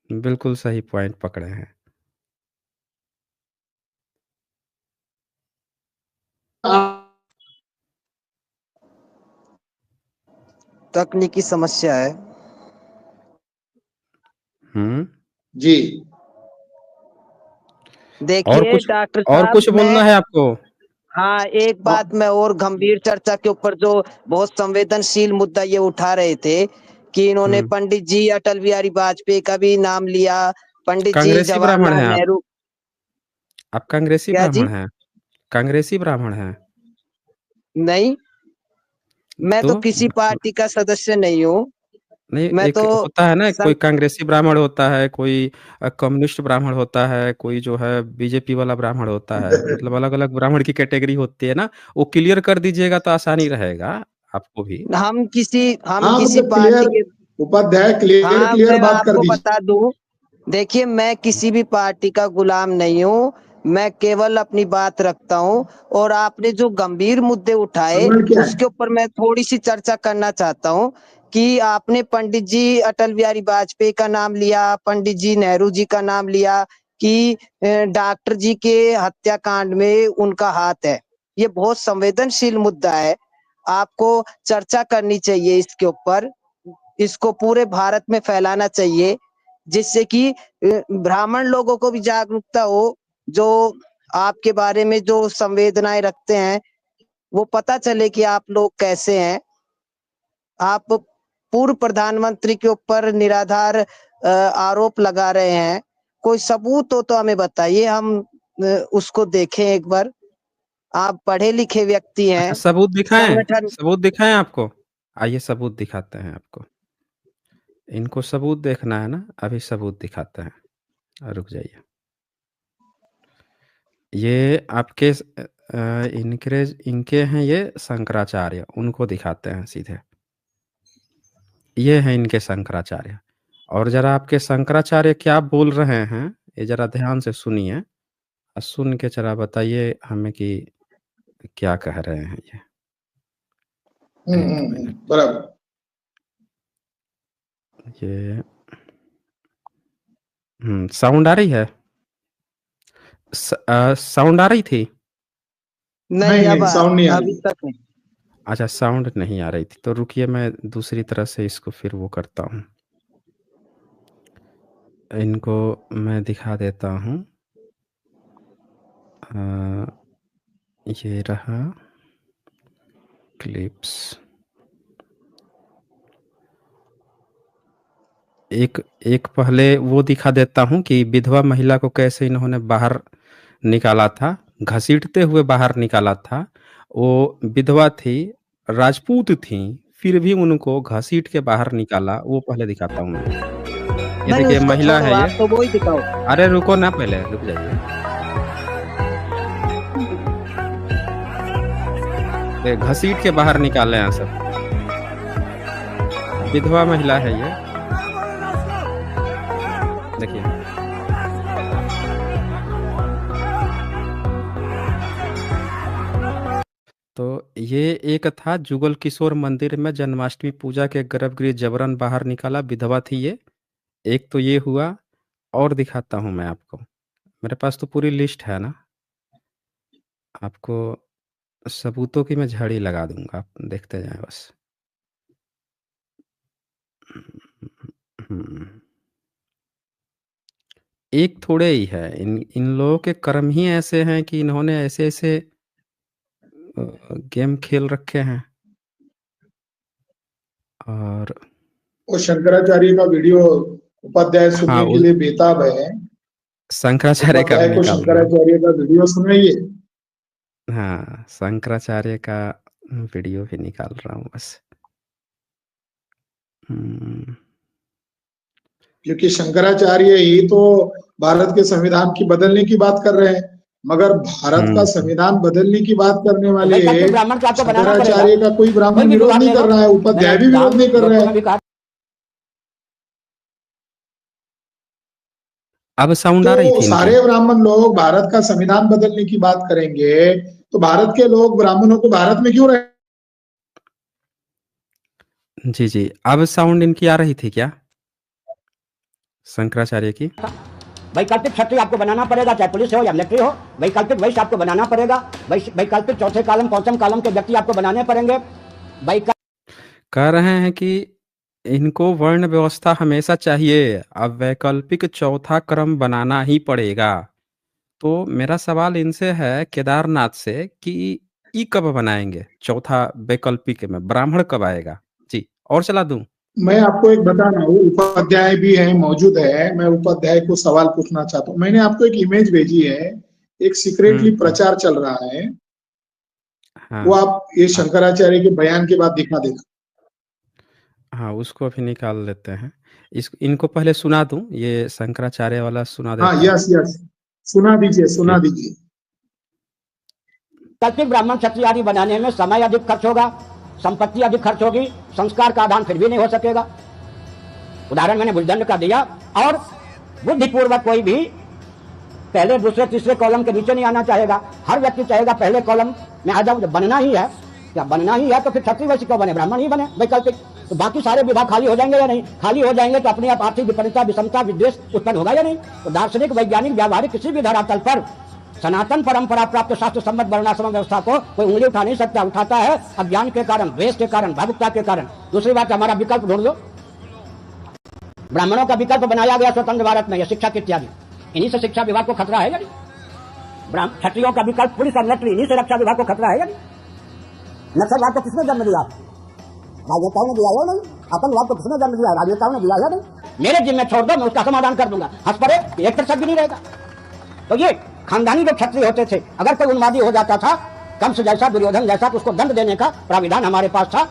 बिल्कुल सही पॉइंट पकड़े हैं। तकनीकी समस्या है। जी देखिए डॉक्टर और साहब, कुछ बोलना है आपको? हाँ, एक बात मैं और गंभीर चर्चा के ऊपर जो बहुत संवेदनशील मुद्दा ये उठा रहे थे कि इन्होंने पंडित जी अटल बिहारी वाजपेयी का भी नाम लिया, पंडित जी कांग्रेसी ब्राह्मण जवाहरलाल हैं नेहरू। आप कांग्रेसी क्या जी? ब्राह्मण हैं? कांग्रेसी ब्राह्मण हैं? नहीं, मैं तो किसी पार्टी का सदस्य नहीं हूँ। नहीं, मैं एक तो होता है ना, कोई कांग्रेसी ब्राह्मण होता है, कोई कम्युनिस्ट ब्राह्मण होता है, कोई जो है बीजेपी वाला ब्राह्मण होता है, मतलब अलग अलग ब्राह्मण की कैटेगरी होती है ना, वो क्लियर कर दीजिएगा तो आसानी रहेगा आपको भी। हम किसी मतलब पार्टी के, उपाध्याय क्लियर मैं बात कर आपको दीजिए। बता दूं, देखिए मैं किसी भी पार्टी का गुलाम नहीं हूँ, मैं केवल अपनी बात रखता हूँ। और आपने जो गंभीर मुद्दे उठाए उसके ऊपर मैं थोड़ी सी चर्चा करना चाहता हूँ कि आपने पंडित जी अटल बिहारी वाजपेयी का नाम लिया, पंडित जी नेहरू जी का नाम लिया कि डॉक्टर जी के हत्याकांड में उनका हाथ है। ये बहुत संवेदनशील मुद्दा है, आपको चर्चा करनी चाहिए इसके ऊपर, इसको पूरे भारत में फैलाना चाहिए जिससे कि ब्राह्मण लोगों को भी जागरूकता हो, जो आपके बारे में जो संवेदनाएं रखते हैं वो पता चले कि आप लोग कैसे हैं। आप पूर्व प्रधानमंत्री के ऊपर निराधार आरोप लगा रहे हैं, कोई सबूत हो तो हमें बताइए, हम उसको देखें एक बार। आप पढ़े लिखे व्यक्ति हैं। अच्छा, सबूत दिखाएं? संगठन, सबूत दिखाएं आपको? आइए सबूत दिखाते हैं आपको। इनको सबूत देखना है ना, अभी सबूत दिखाते हैं, रुक जाइए। ये आपके इनके हैं ये शंकराचार्य, उनको दिखाते हैं सीधे। ये हैं इनके शंकराचार्य, और जरा आपके शंकराचार्य क्या बोल रहे हैं ये जरा ध्यान से सुनिए, और सुन के जरा बताइए हमें कि क्या कह रहे हैं ये। एक मिनट, बराबर। ये साउंड आ रही है? साउंड आ रही थी? नहीं, अब साउंड नहीं आ अभी रही। तक नहीं। अच्छा, साउंड नहीं आ रही थी, तो रुकिए मैं दूसरी तरह से इसको फिर वो करता हूँ, इनको मैं दिखा देता हूँ। ये रहा क्लिप्स। एक पहले वो दिखा देता हूँ कि विधवा महिला को कैसे इन्होंने बाहर निकाला था, घसीटते हुए बाहर निकाला था। वो विधवा थी, राजपूत थी, फिर भी उनको घसीट के बाहर निकाला, वो पहले दिखाता हूँ मैं। ये नहीं, देखिए उसको महिला छोड़ो, है ये। आप तो वो ही दिखाओ। अरे रुको ना, पहले रुक जाइए। घसीट के बाहर निकाले हैं सब, विधवा महिला है ये, देखिए। तो ये एक था जुगल किशोर मंदिर में जन्माष्टमी पूजा के गर्भगृह जबरन बाहर निकाला, विधवा थी ये। एक तो ये हुआ, और दिखाता हूँ मैं आपको, मेरे पास तो पूरी लिस्ट है ना, आपको सबूतों की मैं झड़ी लगा दूंगा, आप देखते जाएं बस। एक थोड़े ही है, इन लोगों के कर्म ही ऐसे हैं कि इन्होंने ऐसे ऐसे गेम खेल रखे हैं। और वो शंकराचार्य का वीडियो उपाध्याय हाँ, सुनने के लिए बेताब है। शंकराचार्य का भी उपाध्याय को निकाल रहा हूँ। शंकराचार्य का वीडियो सुनाइए। हाँ, शंकराचार्य का वीडियो भी निकाल रहा हूँ बस। क्योंकि शंकराचार्य ही तो भारत के संविधान की बदलने की बात कर रहे हैं, मगर भारत का संविधान बदलने की बात करने वाले शंकराचार्य का कोई ब्राह्मण विरोध नहीं कर रहा है, उपाध्याय भी विरोध नहीं कर रहा है। अब साउंड आ रही तो थी सारे ब्राह्मण लोग भारत का संविधान बदलने की बात करेंगे, तो भारत के लोग ब्राह्मणों को भारत में क्यों रहे? जी जी, अब साउंड इनकी आ रही थी क्या, शंकराचार्य की? वैकल्पिक क्षत्रिय आपको बनाना पड़ेगा, चाहे पुलिस हो या मिलिट्री हो। वैकल्पिक वैश्य आपको बनाना पड़ेगा। वैकल्पिक चौथे कॉलम पंचम कॉलम के व्यक्ति आपको बनाने पड़ेंगे। कह रहे हैं कि इनको वर्ण व्यवस्था हमेशा चाहिए, अब वैकल्पिक चौथा क्रम बनाना ही पड़ेगा। तो मेरा सवाल इनसे है, केदारनाथ से, कि ई कब बनाएंगे चौथा वैकल्पिक में, ब्राह्मण कब आएगा? जी, और चला दूं? मैं आपको एक बता रहा हूँ, उपाध्याय भी है, मौजूद है, मैं उपाध्याय को सवाल पूछना चाहता हूँ। मैंने आपको एक इमेज भेजी है, एक सीक्रेटली प्रचार चल रहा है। हाँ, वो आप ये शंकराचार्य के बयान के बाद दिखा देगा। हाँ, उसको अभी निकाल लेते हैं। इनको पहले सुना दूं, ये शंकराचार्य वाला सुना देता हाँ, हूँ। यस यस, सुना दीजिए। वैकल्पिक ब्राह्मण क्षत्रिय आदि बनाने में समय अधिक खर्च होगा, संपत्ति अधिक खर्च होगी, संस्कार का आदान फिर भी नहीं हो सकेगा। उदाहरण मैंने भुजदंड का दिया। और बुद्धिपूर्वक कोई भी पहले दूसरे तीसरे कॉलम के नीचे नहीं आना चाहेगा। हर व्यक्ति चाहेगा पहले कॉलम में आ जाऊं। जब बनना ही है, क्या बनना ही है, तो फिर क्षत्रिय वैश्य क्यों बने, ब्राह्मण ही बने वैकल्पिक। तो बाकी सारे विभाग खाली हो जाएंगे या नहीं? खाली हो जाएंगे तो अपने आप आर्थिक विपरीतता, विषमता, विद्वेष उत्पन्न होगा या नहीं? तो दार्शनिक, वैज्ञानिक, व्यावहारिक किसी भी धरातल पर सनातन परंपरा प्राप्त शास्त्र सम्मत वर्णाश्रम व्यवस्था को कोई उंगली उठा नहीं सकता। उठाता है अज्ञान के कारण, द्वेष के कारण, भावुकता के कारण। दूसरी बात, हमारा विकल्प ढूंढ लो। ब्राह्मणों का विकल्प बनाया गया स्वतंत्र भारत में, शिक्षा इत्यादि। इन्हीं से शिक्षा विभाग को खतरा है या नहीं? क्षत्रियों का विकल्प पुलिस और मिलिट्री, इन्हीं से रक्षा विभाग को खतरा है या नहीं? नक्सलवाद को किसने जन्म दिया? राजनेताओं ने दिया है नहीं? आतंकवाद को किसने जन्म दिया? राजनेताओं ने दिया है नहीं? मेरे जिम्मे छोड़ दो, मैं उसका समाधान कर दूंगा। हंस पड़े, 1% भी नहीं रहेगा। तो ये खानदानी जो क्षत्रिय होते थे, अगर कोई उन्मादी हो जाता था, कंस जैसा, दुर्योधन जैसा, तो उसको दंड देने का प्राविधान हमारे पास था।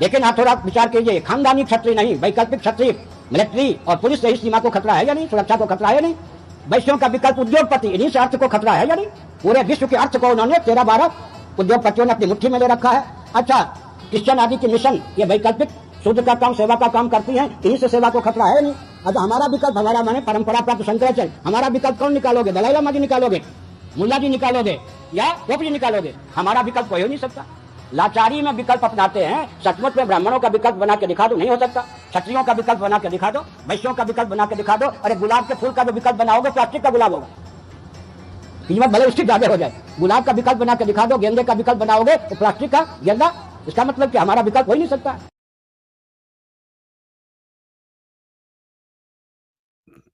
लेकिन आप थोड़ा विचार कीजिए, खानदानी क्षत्रिय नहीं, वैकल्पिक क्षत्रिय, मिलिट्री और पुलिस से ही सीमा को खतरा है या नहीं? सुरक्षा को खतरा है या नहीं? वैश्यों का विकल्प उद्योगपति, इन्हीं से अर्थ को खतरा है या नहीं? पूरे विश्व के अर्थ को उन्होंने 13-12 उद्योगपतियों ने अपनी मुट्ठी में ले रखा है। अच्छा, क्रिश्चियन आदि की मिशन, ये वैकल्पिक शुद्ध का काम, सेवा का काम करती हैं, इन्हीं से सेवा को खतरा है नहीं? अच्छा, हमारा विकल्प, हमारा माने परंपरा प्राप्त शंकराचार्य, हमारा विकल्प कौन निकालोगे? दलाई लामा जी निकालोगे, मुल्ला जी निकालोगे, या पोप जी निकालोगे? हमारा विकल्प कोई हो नहीं सकता। लाचारी में विकल्प अपनाते हैं। सचमुच में ब्राह्मणों का विकल्प बना के दिखा दो, नहीं हो सकता। क्षत्रियों का विकल्प बना के दिखा दो, वैश्यों का विकल्प बना के दिखा दो। अरे गुलाब के फूल का जो विकल्प बनाओगे, प्लास्टिक का गुलाब होगा, कीमत भले उसकी ज्यादा हो जाए। गुलाब का विकल्प बना के दिखा दो, गेंदे का विकल्प बनाओगे तो प्लास्टिक का गेंदा। इसका मतलब कि हमारा विकल्प हो ही नहीं सकता।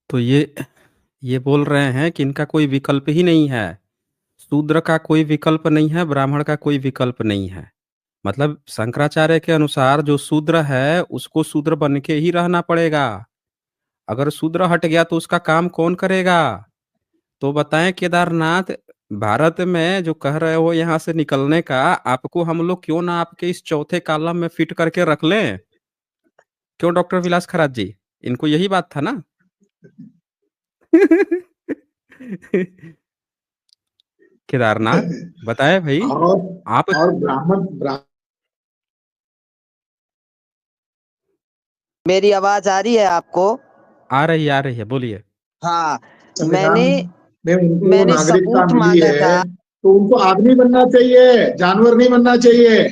तो ये बोल रहे हैं कि इनका कोई विकल्प ही नहीं है, शूद्र का कोई विकल्प नहीं है, ब्राह्मण का कोई विकल्प नहीं है। मतलब शंकराचार्य के अनुसार जो शूद्र है उसको शूद्र बन के ही रहना पड़ेगा। अगर शूद्र हट गया तो उसका काम कौन करेगा? तो बताएं केदारनाथ, भारत में जो कह रहे हो यहाँ से निकलने का, आपको हम लोग क्यों ना आपके इस चौथे कॉलम में फिट करके रख लें? क्यों डॉक्टर विलास खराज जी, इनको यही बात था ना? केदारनाथ बताए भाई। आप और ब्राह्मण मेरी आवाज आ रही है आपको? आ रही है, बोलिए। हाँ, मैंने उनको मैंने नागरिकता सबूत मिली मांगा था। है, तो उनको आदमी बनना चाहिए, जानवर नहीं बनना चाहिए।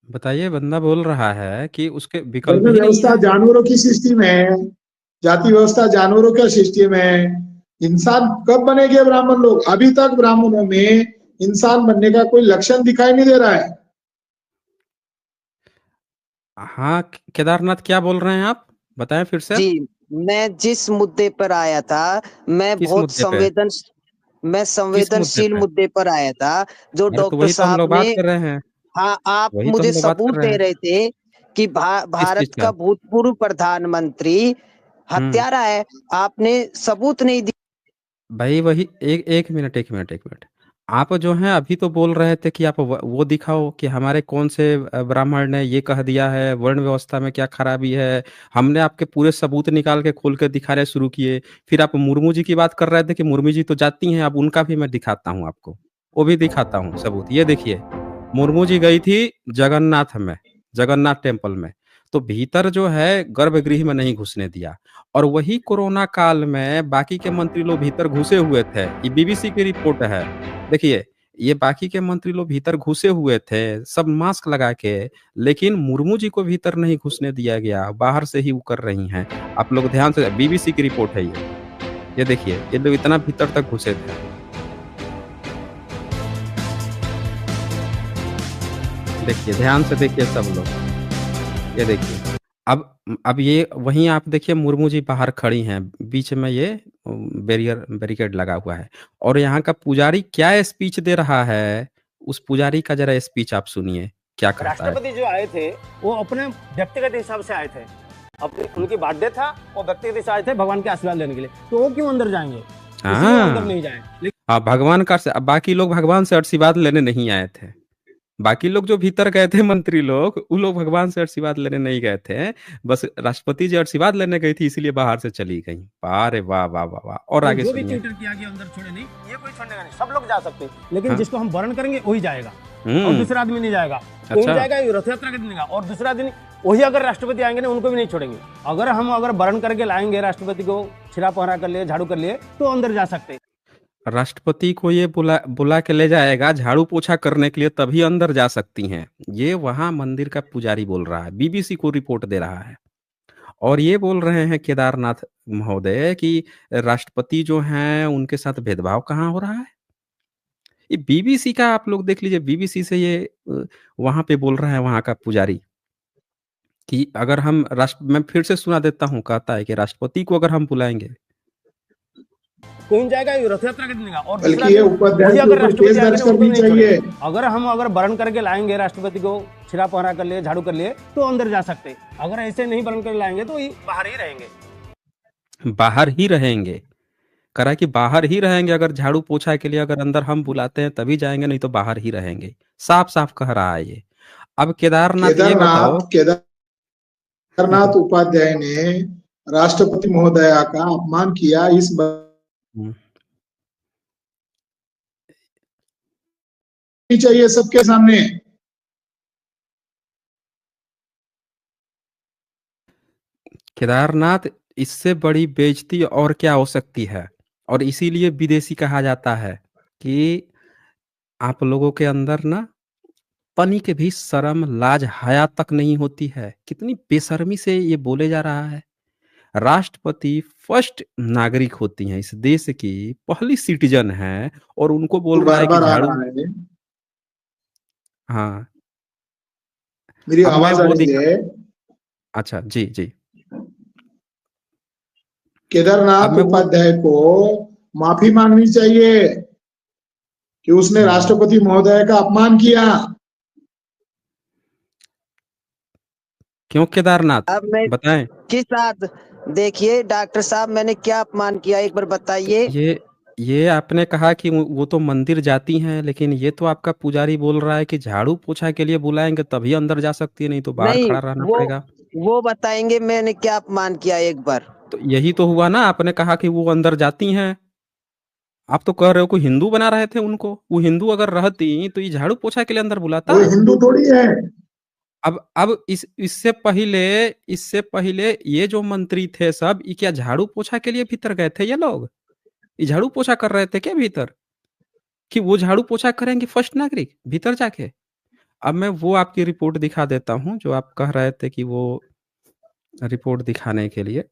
बताइए, बंदा बोल रहा है कि उसके विकल्प ही नहीं व्यवस्था है। जानवरों की सिस्टम है। जाति व्यवस्था जानवरों का सिस्टम है, इंसान कब बनेंगे ब्राह्मण लोग? अभी तक ब्राह्मणों में इंसान बनने का कोई लक्षण दिखाई नहीं दे रहा है। हाँ, केदारनाथ क्या बोल रहे हैं आप? बताएं फिर से। जी, मैं जिस मुद्दे पर आया था, मैं किस बहुत मुद्दे पे? किस मुद्दे संवेदनशील पे? मुद्दे पर आया था, जो अरे तो डॉक्टर वही तो हम साहब लोग बात ने। कर रहे हैं। हाँ, आप वही तो मुझे हम लोग बात कर सबूत रहे दे हैं। रहे थे कि किस चीज भारत का? का भूतपूर्व प्रधानमंत्री हम्म। हत्यारा है। आपने सबूत नहीं दिया। भाई वही एक मिनट। आप जो हैं अभी तो बोल रहे थे कि आप वो दिखाओ कि हमारे कौन से ब्राह्मण ने ये कह दिया है, वर्ण व्यवस्था में क्या खराबी है। हमने आपके पूरे सबूत निकाल के खोल के दिखाने शुरू किए। फिर आप मुर्मू जी की बात कर रहे थे कि मुर्मू जी तो जाती हैं, अब उनका भी मैं दिखाता हूँ आपको। वो भी दिखाता हूँ सबूत। ये देखिए, मुर्मू जी गई थी जगन्नाथ में, जगन्नाथ टेम्पल में। तो भीतर जो है गर्भगृह में नहीं घुसने दिया। और वही कोरोना काल में बाकी के मंत्री लोग भीतर घुसे हुए थे। ये बीबीसी की रिपोर्ट है। देखिए, ये बाकी के मंत्री लोग भीतर घुसे हुए थे, सब मास्क लगा के। लेकिन मुर्मू जी को भीतर नहीं घुसने दिया गया, बाहर से ही वो कर रही हैं। आप लोग ध्यान से, बीबीसी की रिपोर्ट है ये देखिए, ये लोग इतना भीतर तक घुसे थे। देखिए, ध्यान से देखिए सब लोग। ये देखिए, अब ये वहीं आप देखिए, मुर्मू जी बाहर खड़ी हैं, बीच में ये बैरिकेड लगा हुआ है। और यहाँ का पुजारी क्या स्पीच दे रहा है, उस पुजारी का जरा स्पीच आप सुनिए, क्या कहता है। राष्ट्रपति जो आए थे वो अपने व्यक्तिगत हिसाब से आए थे, अपनी उनकी बर्थडे था, वो व्यक्तिगत हिसाब से आए थे भगवान के आशीर्वाद लेने के लिए, तो वो क्यों अंदर जाएंगे? इसलिए अंदर नहीं जाए। हाँ, भगवान का, बाकी लोग भगवान से आशीर्वाद लेने नहीं आए थे। बाकी लोग जो भीतर गए थे मंत्री लोग, वो लोग भगवान से आशीर्वाद लेने नहीं गए थे। बस राष्ट्रपति जी आशीर्वाद लेने गई थी, इसलिए बाहर से चली गई। अरे वाह वाह वाह वाह। और आगे जो भी सुनिए। ट्विटर किया गया अंदर छोड़े नहीं, ये कोई छोड़ने का नहीं, सब लोग जा सकते हैं, लेकिन हाँ। जिसको हम वर्ण करेंगे वही जाएगा और दूसरा आदमी नहीं जाएगा। कौन जाएगा? रथ यात्रा के दिन जाएगा, और दूसरा दिन वही अगर राष्ट्रपति आएंगे ना, उनको भी नहीं छोड़ेंगे। अगर वर्ण करके लाएंगे राष्ट्रपति को, छिरा पहरा कर लिए, झाड़ू कर लिए, तो अंदर जा सकते हैं। राष्ट्रपति को ये बुला के ले जाएगा झाड़ू पोछा करने के लिए, तभी अंदर जा सकती हैं। ये वहां मंदिर का पुजारी बोल रहा है, बीबीसी को रिपोर्ट दे रहा है। और ये बोल रहे हैं केदारनाथ महोदय कि राष्ट्रपति जो हैं उनके साथ भेदभाव कहाँ हो रहा है। ये बीबीसी का आप लोग देख लीजिए, बीबीसी से ये वहां पे बोल रहा है वहां का पुजारी कि अगर हम मैं फिर से सुना देता हूँ, कहता है कि राष्ट्रपति को अगर हम बुलाएंगे, कौन जाएगा? रथ यात्रा के दिन जाएगा, और बल्कि ये उपाध्याय अगर राष्ट्रपति आएंगे ना, उनको भी नहीं चाहिए। अगर वर्ण करके लाएंगे राष्ट्रपति को, छिरा पहरा कर लिए, झाड़ू कर लिए, तो अंदर जा सकते हैं। अगर ऐसे नहीं वर्ण करके लाएंगे तो बाहर ही रहेंगे। बाहर ही रहेंगे। करा कि बाहर ही रहेंगे। अगर झाड़ू पोछा के लिए अगर अंदर हम बुलाते हैं तभी जाएंगे, नहीं तो बाहर ही रहेंगे। साफ साफ कह रहा है ये। अब केदारनाथ ये बताओ, केदारनाथ उपाध्याय ने राष्ट्रपति महोदया का अपमान किया, इस चाहिए सबके सामने। केदारनाथ, इससे बड़ी बेइज्जती और क्या हो सकती है। और इसीलिए विदेशी कहा जाता है कि आप लोगों के अंदर ना पनी के भी शर्म लाज हया तक नहीं होती है। कितनी बेशर्मी से ये बोले जा रहा है। राष्ट्रपति फर्स्ट नागरिक होती हैं इस देश की, पहली सिटीजन है, और उनको बोल रहा है कि बार-बार आ झाड़ू। रहा है। हाँ, मेरी आवाज आ रही है? अच्छा, जी जी। केदारनाथ उपाध्याय को माफी मांगनी चाहिए कि उसने राष्ट्रपति महोदय का अपमान किया। क्यों केदारनाथ, अब मैं बताएं। किस साथ? देखिए डॉक्टर साहब, मैंने क्या अपमान किया, एक बार बताइए। ये आपने कहा कि वो तो मंदिर जाती हैं, लेकिन ये तो आपका पुजारी बोल रहा है कि झाड़ू पोछा के लिए बुलाएंगे तभी अंदर जा सकती है, नहीं तो बाहर खड़ा रहना पड़ेगा। वो बताएंगे मैंने क्या अपमान किया एक बार। तो यही तो हुआ ना, आपने कहा कि वो अंदर जाती हैं। आप तो कह रहे हो कि हिंदू बना रहे थे उनको। वो हिंदू अगर रहती तो ये झाड़ू पोछा के लिए अंदर बुलाता। वो हिंदू थोड़ी है। अब इससे पहले ये जो मंत्री थे सब, ये क्या झाड़ू पोछा के लिए भीतर गए थे? ये लोग ये झाड़ू पोछा कर रहे थे क्या भीतर, कि वो झाड़ू पोछा करेंगे फर्स्ट नागरिक भीतर जाके? अब मैं वो आपकी रिपोर्ट दिखा देता हूं जो आप कह रहे थे कि वो रिपोर्ट दिखाने के लिए।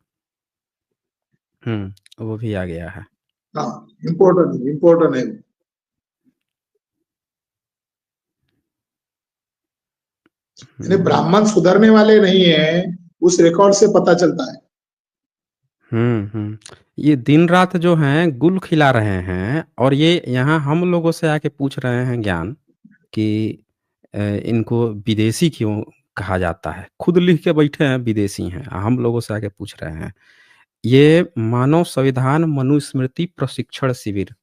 वो भी आ गया है। हाँ, इम्पोर्टेंट है। यानी ब्राह्मण सुधरने वाले नहीं है, उस रिकॉर्ड से पता चलता है। ये दिन रात जो हैं गुल खिला रहे हैं, और ये यहाँ हम लोगों से आके पूछ रहे हैं ज्ञान कि इनको विदेशी क्यों कहा जाता है। खुद लिख के बैठे हैं विदेशी हैं, हम लोगों से आके पूछ रहे हैं। ये मानव संविधान मनुस्मृति प्रशिक्षण शिविर,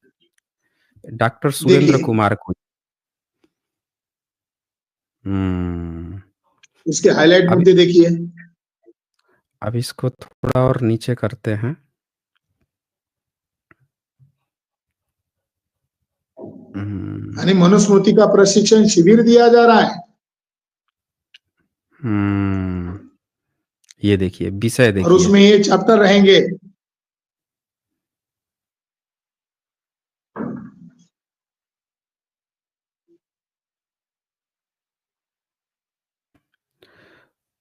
डॉक्टर सुरेंद्र देखिए कुमार को। उसके हाईलाइट अब मुद्दे देखिए। अब इसको थोड़ा और नीचे करते हैं। यानी मनुस्मृति का प्रशिक्षण शिविर दिया जा रहा है। ये देखिए विषय और देखिए। उसमें ये चैप्टर रहेंगे।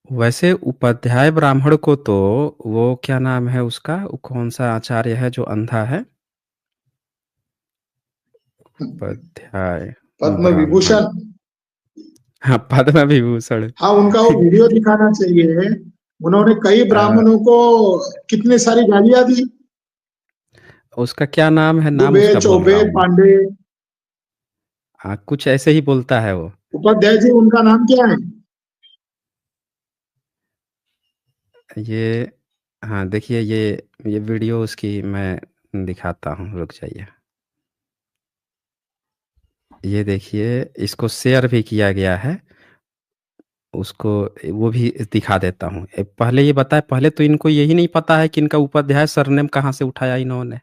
वैसे उपाध्याय ब्राह्मण को तो, वो क्या नाम है उसका, वो कौन सा आचार्य है जो अंधा है? उपाध्याय पद्म ब्राह्मण, विभूषण। हाँ पद्म विभूषण। हाँ, उनका वो वीडियो दिखाना चाहिए। उन्होंने कई ब्राह्मणों को कितने सारी गालियां दी। उसका क्या नाम है? नाम दुबे, उसका भूल रहा चौबे, हूँ। पांडे। हाँ कुछ ऐसे ही बोलता है वो। उपाध्याय जी, उनका नाम क्या है? ये हाँ देखिए, ये वीडियो उसकी मैं दिखाता हूँ, रुक जाइए। ये देखिए, इसको शेयर भी किया गया है, उसको वो भी दिखा देता हूँ। पहले ये बताए, पहले तो इनको यही नहीं पता है कि इनका उपाध्याय सरनेम कहाँ से उठाया इन्होंने।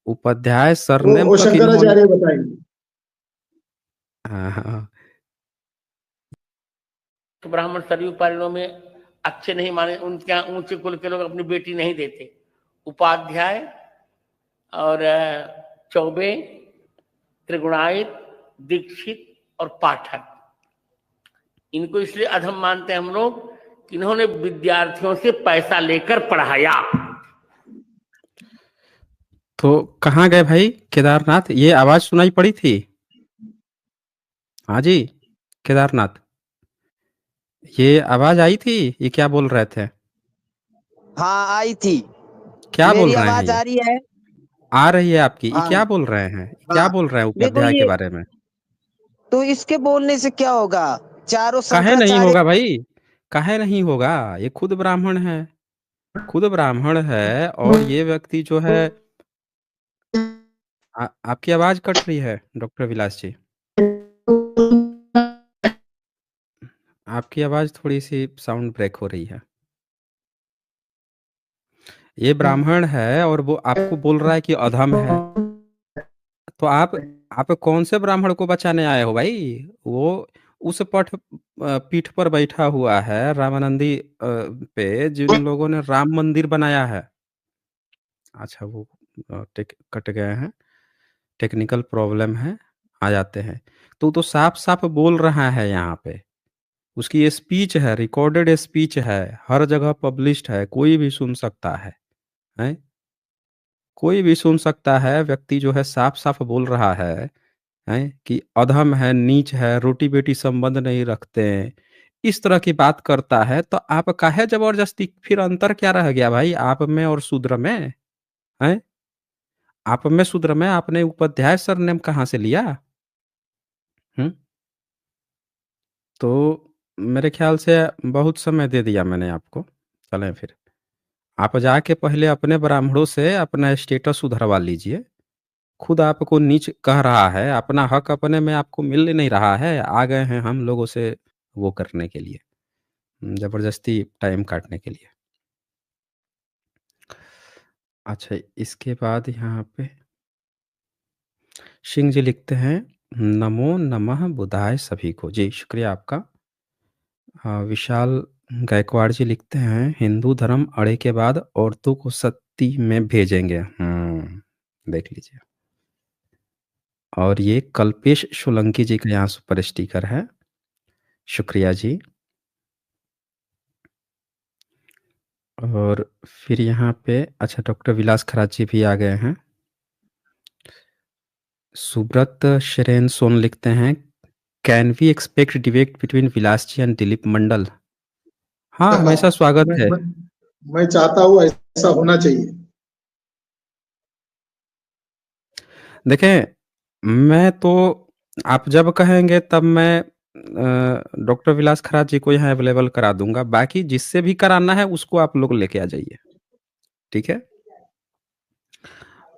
उपाध्याय सरनेम वो तक इन्होंने, शंकराचार्य बताएंगे। हाँ हाँ। तो ब्राह्मण सरयू पारणों में अच्छे नहीं माने, उनके यहाँ ऊंचे कुल के लोग अपनी बेटी नहीं देते। उपाध्याय और चौबे, त्रिगुणायत, दीक्षित और पाठक, इनको इसलिए अधम मानते हैं हम लोग कि इन्होंने विद्यार्थियों से पैसा लेकर पढ़ाया। तो कहाँ गए भाई केदारनाथ? ये आवाज सुनाई पड़ी थी? हाँ जी केदारनाथ, ये आवाज आई थी? ये क्या बोल रहे थे? हाँ आई थी। क्या बोल मेरी रहे हैं आवाज ये? आ रही है? आ रही है आपकी। ये हाँ क्या बोल रहे हैं? क्या हाँ। बोल रहे हैं देखो उपाध्याय के ये, बारे में? तो इसके बोलने से क्या होगा? चारों काहे नहीं शंकराचार्य। होगा भाई? काहे नहीं होगा? ये खुद ब्राह्मण है, खुद ब्राह्मण है। और ये व्यक्ति जो है, आपकी आवाज कट रही है डॉक्टर विलास जी। आपकी आवाज थोड़ी सी साउंड ब्रेक हो रही है। ये ब्राह्मण है और वो आपको बोल रहा है कि अधम है। तो आप कौन से ब्राह्मण को बचाने आए हो भाई? वो उस पीठ पर बैठा हुआ है रामानंदी पे, जिन लोगों ने राम मंदिर बनाया है। अच्छा वो कट गए हैं, टेक्निकल प्रॉब्लम है, आ जाते हैं। तो साफ साफ बोल रहा है यहाँ पे। उसकी स्पीच है, रिकॉर्डेड स्पीच है, हर जगह पब्लिश्ड है, कोई भी सुन सकता है? कोई भी सुन सकता है। व्यक्ति जो है साफ साफ बोल रहा है कि अधम है, नीच है, रोटी बेटी संबंध नहीं रखते हैं, इस तरह की बात करता है। तो आप काहे जबरदस्ती? फिर अंतर क्या रह गया भाई आप में और शूद्र में? हैं? आप में शूद्र में आपने उपाध्याय सरनेम कहाँ से लिया? हम्म तो मेरे ख्याल से बहुत समय दे दिया मैंने आपको। चलें फिर, आप जाके पहले अपने ब्राह्मणों से अपना स्टेटस सुधरवा लीजिए। खुद आपको नीच कह रहा है, अपना हक अपने में आपको मिल नहीं रहा है, आ गए हैं हम लोगों से वो करने के लिए, जबरदस्ती टाइम काटने के लिए। अच्छा इसके बाद यहाँ पे सिंह जी लिखते हैं, नमो नमः बुधाय सभी को। जी शुक्रिया आपका। विशाल गायकवाड़ जी लिखते हैं, हिंदू धर्म अड़े के बाद औरतों को सती में भेजेंगे। देख लीजिए। और ये कल्पेश सोलंकी जी का यहाँ सुपर स्टिकर है, शुक्रिया जी। और फिर यहाँ पे अच्छा डॉक्टर विलास खराच जी भी आ गए हैं। सुब्रत शरेन सोन लिखते हैं, can we expect debate between Vilas ji and Dilip Mandal? हाँ, हमेशा स्वागत है। मैं चाहता हूँ ऐसा होना चाहिए। देखें, मैं तो आप जब कहेंगे तब मैं डॉक्टर विलास खराच जी को यहाँ अवेलेबल करा दूंगा। बाकी जिससे भी कराना है उसको आप लोग लेके आ जाइए, ठीक है?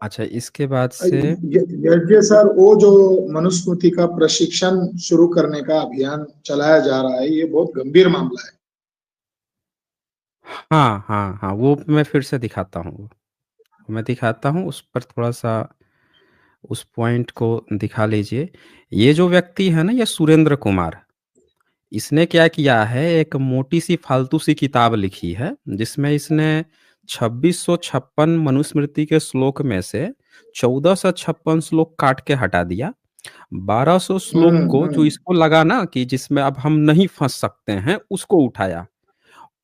अच्छा, इसके बाद से ये सर, वो जो मनुस्मृति का प्रशिक्षण शुरू करने का अभियान चलाया जा रहा है, ये बहुत गंभीर मामला है। हाँ, हाँ, हाँ, वो मैं फिर से दिखाता हूँ। मैं दिखाता हूँ, उस पर थोड़ा-सा उस पॉइंट को दिखा लीजिए। ये जो व्यक्ति है ना, ये सुरेंद्र कुमार, इसने क्या किया है, एक मोटी-सी फालतू-सी किताब लिखी है, जिसमें इसने 2656 मनुस्मृति के श्लोक में से 1456 श्लोक काट के हटा दिया। 1200 श्लोक को जो इसको लगा ना कि जिसमें अब हम नहीं फँस सकते हैं, उसको उठाया।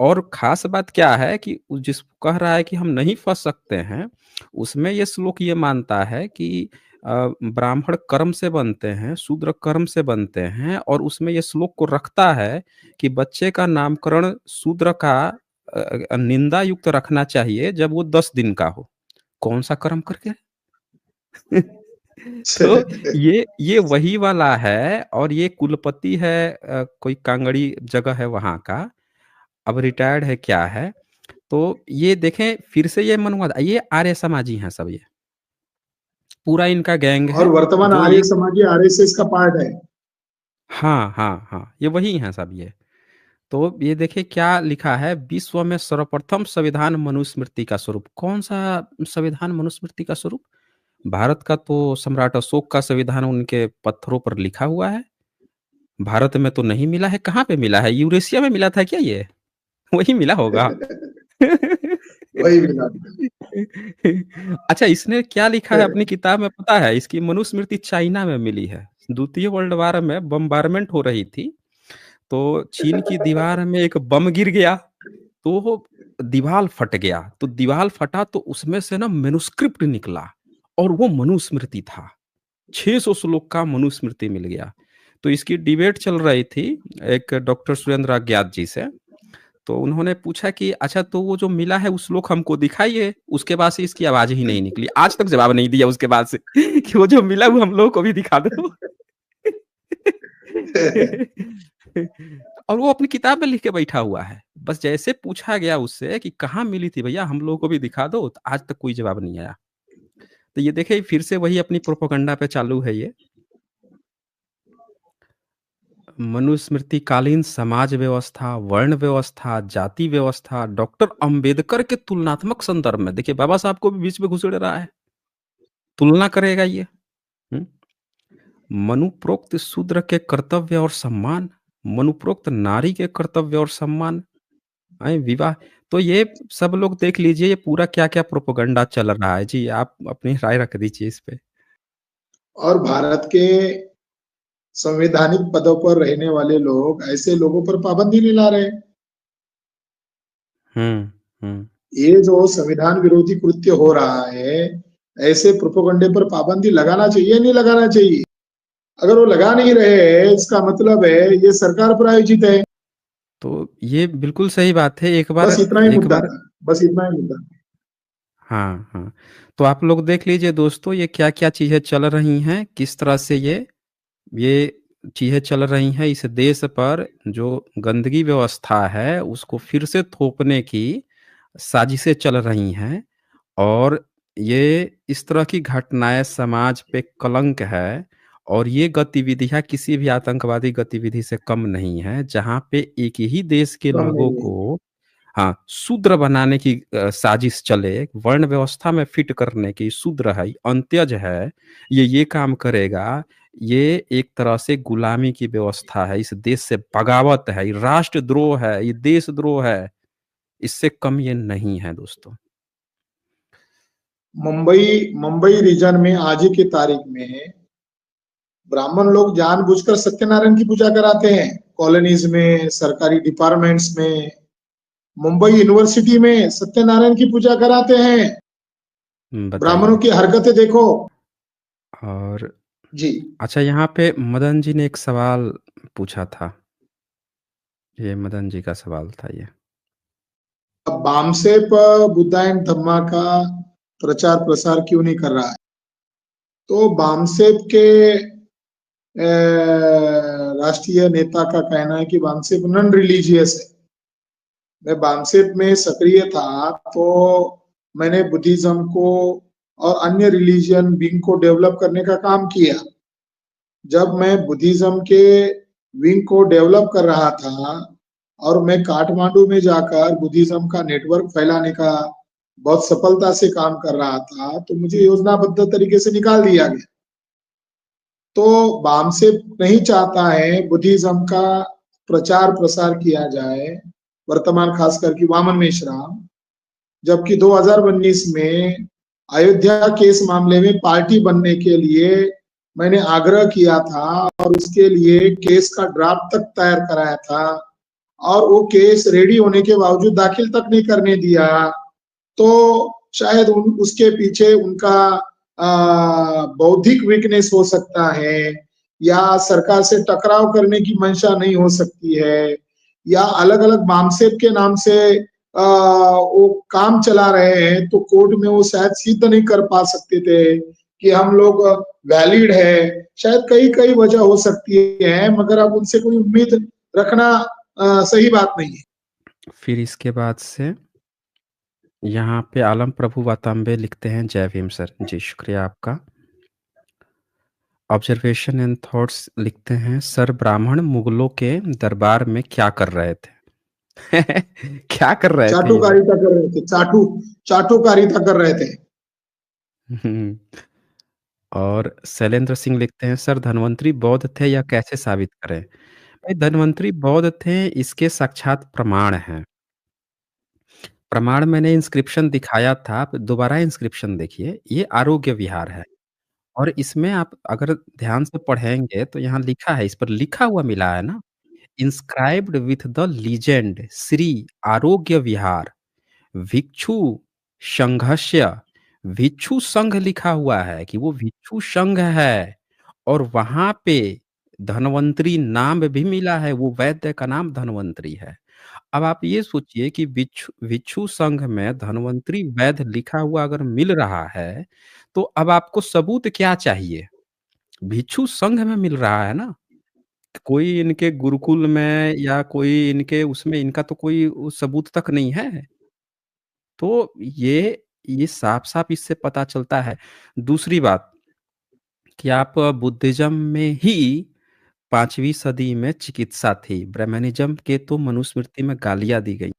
और ख़ास बात क्या है कि जिसको कह रहा है कि हम नहीं फँस सकते हैं, उसमें ये श्लोक ये मानता है कि ब्राह्मण कर्म से बनते हैं, शूद्र कर्म से बनते हैं, और उसमें ये श्लोक को रखता है कि बच्चे का नामकरण शूद्र का निंदा युक्त रखना चाहिए जब वो 10 दिन का हो। कौन-सा कर्म करके? तो ये वही वाला है, और ये कुलपति है, कोई कांगड़ी जगह है वहाँ का, अब रिटायर्ड है क्या है। तो ये देखें, फिर से ये मनवाद, ये आर्य समाजी हैं सब, ये पूरा इनका गैंग और है वर्तमान जो आर्य ये समाजी आरएसएस का पार्ट है। हाँ, हाँ, हाँ, ये वही हैं सब ये। तो ये देखिए क्या लिखा है, विश्व में सर्वप्रथम संविधान मनुस्मृति का स्वरूप। कौन सा संविधान मनुस्मृति का स्वरूप? भारत का तो सम्राट अशोक का संविधान उनके पत्थरों पर लिखा हुआ है। भारत में तो नहीं मिला है। कहाँ पे मिला है? यूरेशिया में मिला था क्या ये? वही मिला होगा। वही मिला। अच्छा, इसने क्या लिखा है अपनी किताब में पता है? इसकी मनुस्मृति चाइना में मिली है। द्वितीय वर्ल्ड वार में बम्बारमेंट हो रही थी, तो चीन की दीवार में एक बम गिर गया, तो वो दीवार फट गया। तो दीवार फटा तो उसमें से ना मैन्युस्क्रिप्ट निकला, और वो मनुस्मृति था। 600 श्लोक का मनुस्मृति मिल गया। तो इसकी डिबेट चल रही थी एक डॉक्टर सुरेंद्र अज्ञात जी से। तो उन्होंने पूछा कि अच्छा, तो वो जो मिला है उस श्लोक हमको दिखाइए। उसके बाद से इसकी आवाज ही नहीं निकली। आज तक जवाब नहीं दिया उसके बाद से कि वो जो मिला वो हम लोगों को भी दिखा दो। और वो अपनी किताब में लिख के बैठा हुआ है। बस जैसे पूछा गया उससे कि कहाँ मिली थी भैया, हम लोगों को भी दिखा दो, तो आज तक कोई जवाब नहीं आया। तो ये देखिए, फिर से वही अपनी प्रोपेगेंडा पे चालू है ये। मनुस्मृति कालीन समाज व्यवस्था, वर्ण व्यवस्था, जाति व्यवस्था, डॉक्टर अंबेडकर के तुलनात्मक संदर्भ में, देखिए बाबा साहब को भी बीच में घुसेड़ रहा है, तुलना करेगा ये। मनुप्रोक्त शूद्र के कर्तव्य और सम्मान, मनुप्रोक्त नारी के कर्तव्य और सम्मान, विवाह। तो ये सब लोग देख लीजिए, ये पूरा क्या क्या प्रोपेगेंडा चल रहा है। जी, आप अपनी राय रख दीजिए इस पे। और भारत के संवैधानिक पदों पर रहने वाले लोग ऐसे लोगों पर पाबंदी नहीं ला रहे। ये जो संविधान विरोधी कृत्य हो रहा है, ऐसे प्रोपेगेंडे पर पाबंदी लगाना चाहिए, नहीं लगाना चाहिए? अगर वो लगा नहीं रहे, इसका मतलब है ये सरकार प्रायोजित है। तो ये बिल्कुल सही बात है। एक बार बस इतना ही मुद्दा था, बस इतना ही मुद्दा। हाँ, हाँ। तो आप लोग देख लीजिए दोस्तों, ये क्या-क्या चीज़ें चल रही हैं, किस तरह से ये चीज़ें चल रही हैं। इस देश पर जो गंदगी व्यवस्था है, उसको फिर से थोपने की साजिशें चल रही हैं, और ये इस तरह की घटनाएँ समाज पे कलंक है, और ये गतिविधियाँ किसी भी आतंकवादी गतिविधि से कम नहीं है, जहाँ पे एक ही देश के लोगों को हाँ, शूद्र बनाने की साजिश चले, वर्ण व्यवस्था में फिट करने की। शूद्र है, अंत्यज है, ये काम करेगा। ये एक तरह से गुलामी की व्यवस्था है, इस देश से बगावत है, ये राष्ट्रद्रोह है, ये देशद्रोह है। इससे कम ये नहीं है दोस्तों। मुंबई रीजन में आज की तारीख में ब्राह्मण लोग जानबूझकर सत्यनारायण की पूजा कराते हैं, कॉलोनीज में, सरकारी डिपार्टमेंट्स में। मुंबई यूनिवर्सिटी में सत्यनारायण की पूजा कराते हैं। ब्राह्मणों की हरकतें देखो। और जी अच्छा, यहाँ पे मदन जी ने एक सवाल पूछा था। ये मदन जी का सवाल था ये। बामसेप बुद्धा एंड धम्मा का प्रचार प्रसार क्यों नहीं कर रहा है? तो बामसेप के राष्ट्रीय नेता का कहना है कि बामसेप नॉन रिलीजियस है। मैं बामसेप में सक्रिय था तो मैंने बुद्धिज्म को और अन्य रिलीजियन विंग को डेवलप करने का काम किया। जब मैं बुद्धिज्म के विंग को डेवलप कर रहा था और मैं काठमांडू में जाकर बुद्धिज्म का नेटवर्क फैलाने का बहुत सफलता से काम कर रहा था, तो मुझे योजनाबद्ध तरीके से निकाल दिया गया। तो बामसेप नहीं चाहता है बुद्धिज्म का प्रचार प्रसार किया जाए, वर्तमान खास करके वामन मेश्राम, जबकि 2019 में अयोध्या केस मामले में पार्टी बनने के लिए मैंने आग्रह किया था और उसके लिए केस का ड्राफ्ट तक तैयार कराया था और वो केस रेडी होने के बावजूद दाखिल तक नहीं करने दिया। तो शायद उसके पीछे उनका बौद्धिक वीकनेस हो सकता है, या सरकार से टकराव करने की मंशा नहीं हो सकती है, या अलग अलग बामसेप के नाम से वो काम चला रहे हैं, तो कोर्ट में वो शायद सिद्ध नहीं कर पा सकते थे कि हम लोग वैलिड है। शायद कई कई वजह हो सकती है, मगर अब उनसे कोई उम्मीद रखना सही बात नहीं है। फिर इसके बाद से यहाँ पे आलम प्रभु वातांबे लिखते हैं, जय भीम सर। जी शुक्रिया आपका। ऑब्जर्वेशन एंड थॉट्स लिखते हैं, सर ब्राह्मण मुगलों के दरबार में क्या कर रहे थे? क्या कर रहे थे? चाटुकारिता कर रहे थे, चाटुकारिता कर रहे थे। और शैलेंद्र सिंह लिखते हैं, सर धन्वंतरी बौद्ध थे या कैसे साबित करें? भाई धन्वंतरी बौद्ध थे, इसके साक्षात प्रमाण हैं। प्रमाण मैंने इंस्क्रिप्शन दिखाया था, आप दोबारा इंस्क्रिप्शन देखिए। ये आरोग्य विहार है और इसमें आप अगर ध्यान से पढ़ेंगे तो यहाँ लिखा है, इस पर लिखा हुआ मिला है ना, inscribed with the legend Shri आरोग्य विहार भिक्षु संघस्य। भिक्षु संघ लिखा हुआ है कि वो भिक्षु संघ है और वहां पे धन्वंतरी नाम भी मिला है, वो वैद्य का नाम धन्वंतरी है। अब आप ये सोचिए कि भिक्षु भिक्षु संघ में धन्वंतरी वैद्य लिखा हुआ अगर मिल रहा है, तो अब आपको सबूत क्या चाहिए? भिक्षु संघ में मिल रहा है ना, कोई इनके गुरुकुल में या कोई इनके उसमें इनका तो कोई सबूत तक नहीं है। तो ये साफ-साफ इससे पता चलता है। दूसरी बात कि आप बुद्धिज़्म में ही 5वीं सदी में चिकित्सा थी। ब्राह्मणिज़्म के तो मनुस्मृति में गालियाँ दी गई।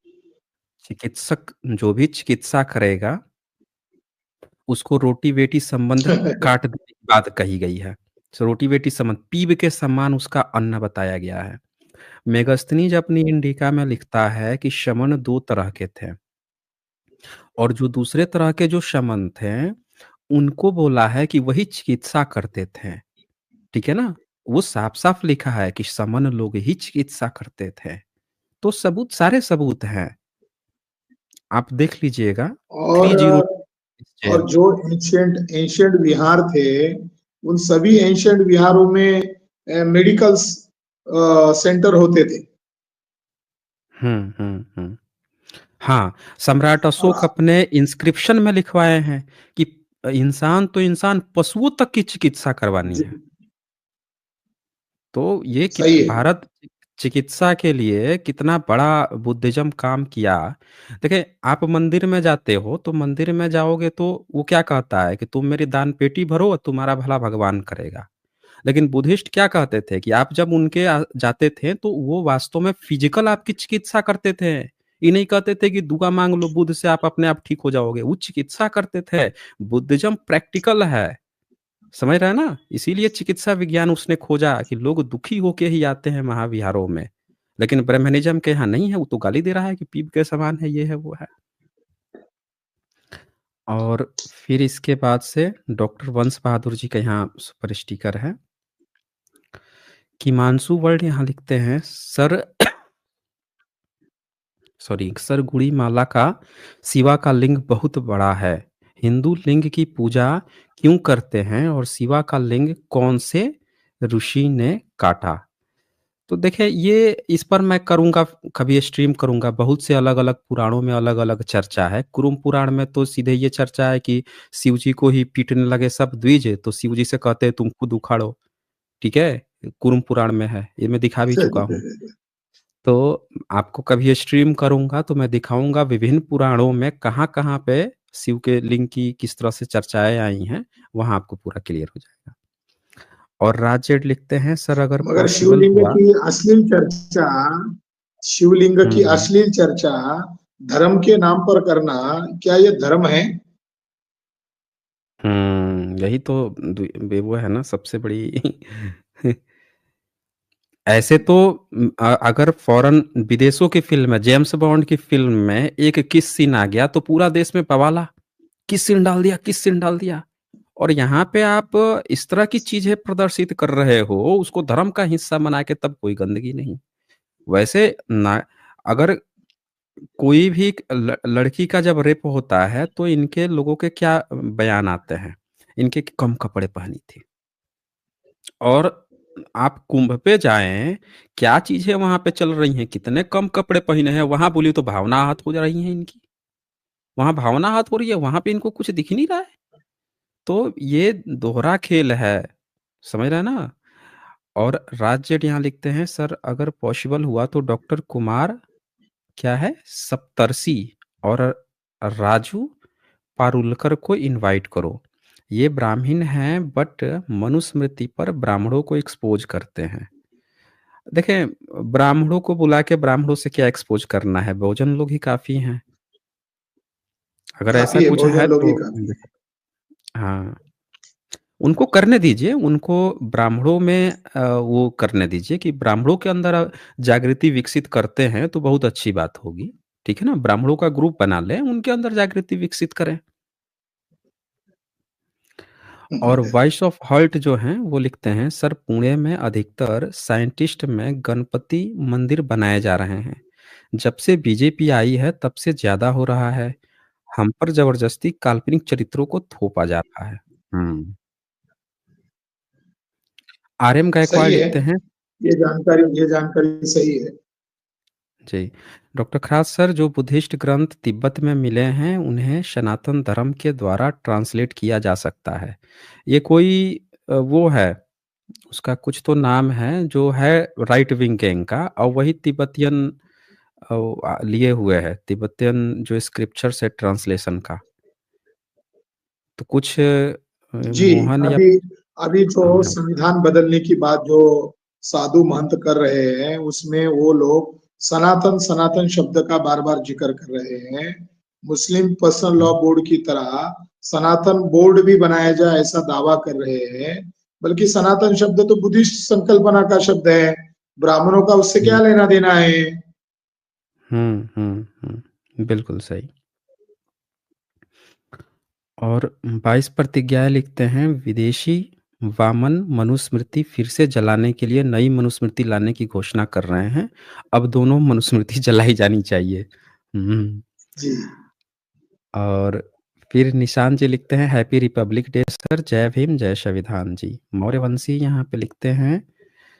चिकित्सक जो भी चिकित्सा करेगा, उसको रोटी-बेटी संबंध काट देने की बात कही गई है। सो रोटी-बेटी संबंध, पीब के समान उसका अन्न बताया गया है। मेगस्थनीज अपनी इंडिका में लिखता है कि शमन 2 तरह के थे और जो दूसरे तरह के जो शमन थे, उनको बोला है कि वही चिकित्सा करते थे। ठीक है ना? वो साफ-साफ लिखा है कि समन लोग ही चिकित्सा करते थे। तो सबूत, सारे सबूत हैं। आप देख लीजिएगा और 30 और जो एंशिएंट एंशिएंट विहार थे, उन सभी एंशिएंट विहारों में मेडिकल सेंटर होते थे। हाँ, सम्राट अशोक अपने इंस्क्रिप्शन में लिखवाए हैं कि इंसान तो इंसान, पशुओं तक की चिकित्सा करवानी है। तो ये भारत चिकित्सा के लिए कितना बड़ा बुद्धिज्म काम किया। देखिए, आप मंदिर में जाते हो तो मंदिर में जाओगे तो वो क्या कहता है कि तुम मेरी दान पेटी भरो और तुम्हारा भला भगवान करेगा। लेकिन बुद्धिस्ट क्या कहते थे कि आप जब उनके जाते थे तो वो वास्तव में फिजिकल आपकी चिकित्सा करते थे। ये नहीं कहते थे कि दुआ मांग लो बुद्ध से, आप अपने आप ठीक हो जाओगे। वो चिकित्सा करते थे। बुद्धिज्म प्रैक्टिकल है, समझ रहे हैं ना? इसीलिए चिकित्सा विज्ञान उसने खोजा कि लोग दुखी होके ही आते हैं महाविहारों में। लेकिन ब्राह्मणिज्म के यहाँ नहीं है, वो तो गाली दे रहा है कि पीप के समान है, ये है, वो है। और फिर इसके बाद से डॉक्टर वंश बहादुर जी का यहाँ सुपर स्टिकर है। हिमांशु वर्ल्ड यहाँ लिखते हैं, सर सॉरी, सरगुड़ी माला का शिवा का लिंग बहुत बड़ा है। हिंदू लिंग की पूजा क्यों करते हैं और शिवा का लिंग कौन से ऋषि ने काटा? तो देखिए, ये इस पर मैं करूँगा, कभी स्ट्रीम करूँगा। बहुत से अलग-अलग पुराणों में अलग-अलग चर्चा है। कुरुम पुराण में तो सीधे ये चर्चा है कि शिव जी को ही पीटने लगे सब द्विज, तो शिव जी से कहते हैं तुम खुद उखाड़ो, ठीक है? कुरुम पुराण में है, ये मैं दिखा भी चुका हूँ। तो आपको कभी स्ट्रीम करूँगा तो मैं दिखाऊँगा विभिन्न पुराणों में कहाँ-कहाँ पे शिव के लिंग की किस तरह से चर्चाएँ आई हैं, वहाँ आपको पूरा क्लियर हो जाएगा। और राजेड लिखते हैं, सर अगर मगर पॉसिबल हुआ शिवलिंग की हुँ। अश्लील चर्चा धर्म के नाम पर करना, क्या ये धर्म है? यही तो वो है ना सबसे बड़ी ऐसे तो अगर फ़ॉरेन विदेशों की फ़िल्म है, जेम्स बॉन्ड की फ़िल्म में एक किस सीन आ गया तो पूरा देश में बवाला, किस सीन डाल दिया, किस सीन डाल दिया। और यहाँ पे आप इस तरह की चीज़ें प्रदर्शित कर रहे हो, उसको धर्म का हिस्सा बना के, तब कोई गंदगी नहीं। वैसे ना, अगर कोई भी लड़की का जब रेप होता है तो इनके लोगों के क्या बयान आते हैं, इनके कम कपड़े पहनी थी। और आप कुंभ पे जाएँ, क्या चीज़ें वहाँ पे चल रही हैं, कितने कम कपड़े पहने हैं, वहाँ बोली तो भावना आहत हो जा रही हैं इनकी। वहाँ भावना आहत हो रही है, वहाँ पे इनको कुछ दिख ही नहीं रहा है। तो ये दोहरा खेल है, समझ रहे हैं ना? और राज जेठ यहाँ लिखते हैं, सर अगर पॉसिबल हुआ तो डॉक्टर कुमार क्या है? सप्तर्षि और राजू पारुलकर को इनवाइट करो। ये ब्राह्मण हैं बट मनुस्मृति पर ब्राह्मणों को एक्सपोज़ करते हैं। देखें, ब्राह्मणों को बुला के ब्राह्मणों से क्या एक्सपोज़ करना है? बहुजन लोग ही काफ़ी हैं। अगर ऐसा काफी है, कुछ है बहुजन लोग ही तो काफी है। हाँ, उनको करने दीजिए, उनको ब्राह्मणों में वो करने दीजिए कि ब्राह्मणों के अंदर जागृति विकसित करते हैं तो बहुत अच्छी बात होगी, ठीक है ना? ब्राह्मणों का ग्रुप बना लें, उनके अंदर जागृति विकसित करें। और वॉइस ऑफ हर्ट जो हैं, वो लिखते हैं, सर पुणे में अधिकतर साइंटिस्ट में गणपति मंदिर बनाए जा रहे हैं। जब से बीजेपी आई है तब से ज़्यादा हो रहा है। हम पर ज़बरदस्ती काल्पनिक चरित्रों को थोपा जा रहा है। हुँ। आरएम गायकवाड़ सही है, लिखते हैं, ये जानकारी सही है। जी, डॉक्टर खराज सर जो बुद्धिस्ट ग्रंथ तिब्बत में मिले हैं, उन्हें सनातन धर्म के द्वारा ट्रांसलेट किया जा सकता है। ये कोई वो है, उसका कुछ तो नाम है जो है राइट विंग गैंग का, और वही तिब्बतियन लिए हुए है, तिब्बतियन जो स्क्रिप्चर्स है ट्रांसलेशन का। तो कुछ जी, मोहन या अभी जो हाँ, संविधान बदलने की बात जो साधु महंत कर रहे हैं, उसमें वो लोग सनातन सनातन शब्द का बार बार जिक्र कर रहे हैं। मुस्लिम पर्सनल लॉ हुँ, बोर्ड की तरह सनातन बोर्ड भी बनाया जाए ऐसा दावा कर रहे हैं। बल्कि सनातन शब्द तो बुद्धिस्ट संकल्पना का शब्द है, ब्राह्मणों का उससे क्या हुँ, लेना देना है? बिल्कुल सही। और 22 प्रतिज्ञाएँ लिखते हैं, विदेशी वामन मनुस्मृति फिर से जलाने के लिए नई मनुस्मृति लाने की घोषणा कर रहे हैं। अब दोनों मनुस्मृति जलाई जानी चाहिए। हुँ। जी, और फिर निशान जी लिखते हैं, हैप्पी रिपब्लिक डे सर, जय भीम, जय संविधान जी। मौर्यवंशी यहाँ पे लिखते हैं,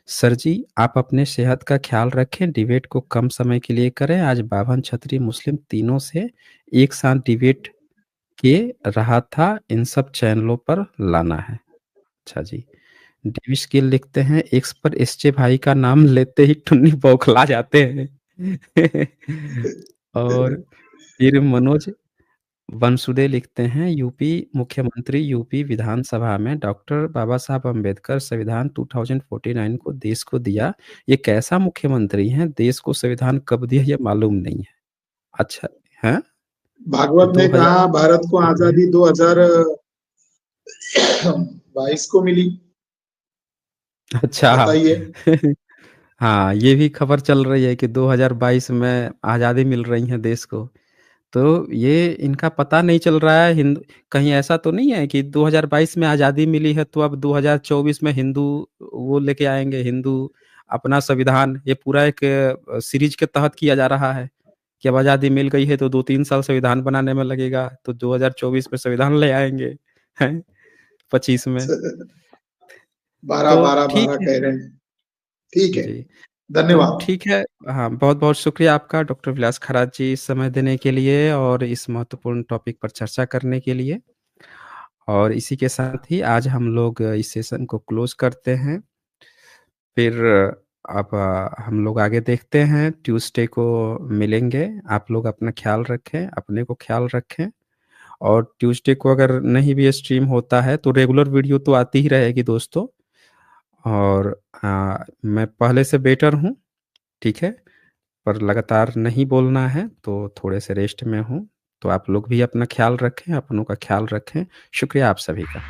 सर जी आप अपने सेहत का ख्याल रखें, डिबेट को कम समय के लिए करें। आज बाभन, क्षत्रिय, मुस्लिम तीनों से एक साथ डिबेट के रहा था, इन सब चैनलों पर लाना है। अच्छा जी। डेविस गिल लिखते हैं, एक्स पर एसजे भाई का नाम लेते ही टुन्नी बौखला जाते हैं। और फिर मनोज वंसुदे लिखते हैं, यूपी मुख्यमंत्री यूपी विधानसभा में डॉक्टर बाबा साहब अम्बेडकर संविधान 2049 को देश को दिया। ये कैसा मुख्यमंत्री हैं? देश को संविधान कब दिया ये मालूम नहीं है। अच्छा, हैं? भागवत ने 2000 कहा भारत को आजादी 2022 को मिली। अच्छा। बताइए। हाँ, ये भी खबर चल रही है कि 2022 में आज़ादी मिल रही है देश को। तो ये इनका पता नहीं चल रहा है, कहीं ऐसा तो नहीं है कि 2022 में आज़ादी मिली है तो अब 2024 में हिंदू वो लेके आएँगे, हिंदू अपना संविधान, ये पूरा एक सीरीज़ के तहत किया जा रहा है कि अब आज़ादी मिल गई है तो 2-3 साल संविधान बनाने में लगेगा, तो 2024 में संविधान ले आएँगे, हैं? 25 में। 12, तो 12, ठीक 12 है। कह रहे हैं। ठीक है, जी, तो धन्यवाद। ठीक है। हाँ, बहुत-बहुत शुक्रिया आपका डॉक्टर विलास खरात जी इस समय देने के लिए और इस महत्वपूर्ण टॉपिक पर चर्चा करने के लिए। और इसी के साथ ही आज हम लोग इस सेशन को क्लोज़ करते हैं। फिर अब हम लोग आगे देखते हैं, ट्यूसडे को मिलेंगे। आप लोग अपना ख़्याल रखें, अपने को ख़्याल रखें और ट्यूसडे को अगर नहीं भी स्ट्रीम होता है, तो रेगुलर वीडियो तो आती ही रहेगी दोस्तों। और मैं पहले से बेटर हूँ, ठीक है? पर लगातार नहीं बोलना है, तो थोड़े से रेस्ट में हूँ। तो आप लोग भी अपना ख़्याल रखें, अपनों का ख़्याल रखें। शुक्रिया आप सभी का।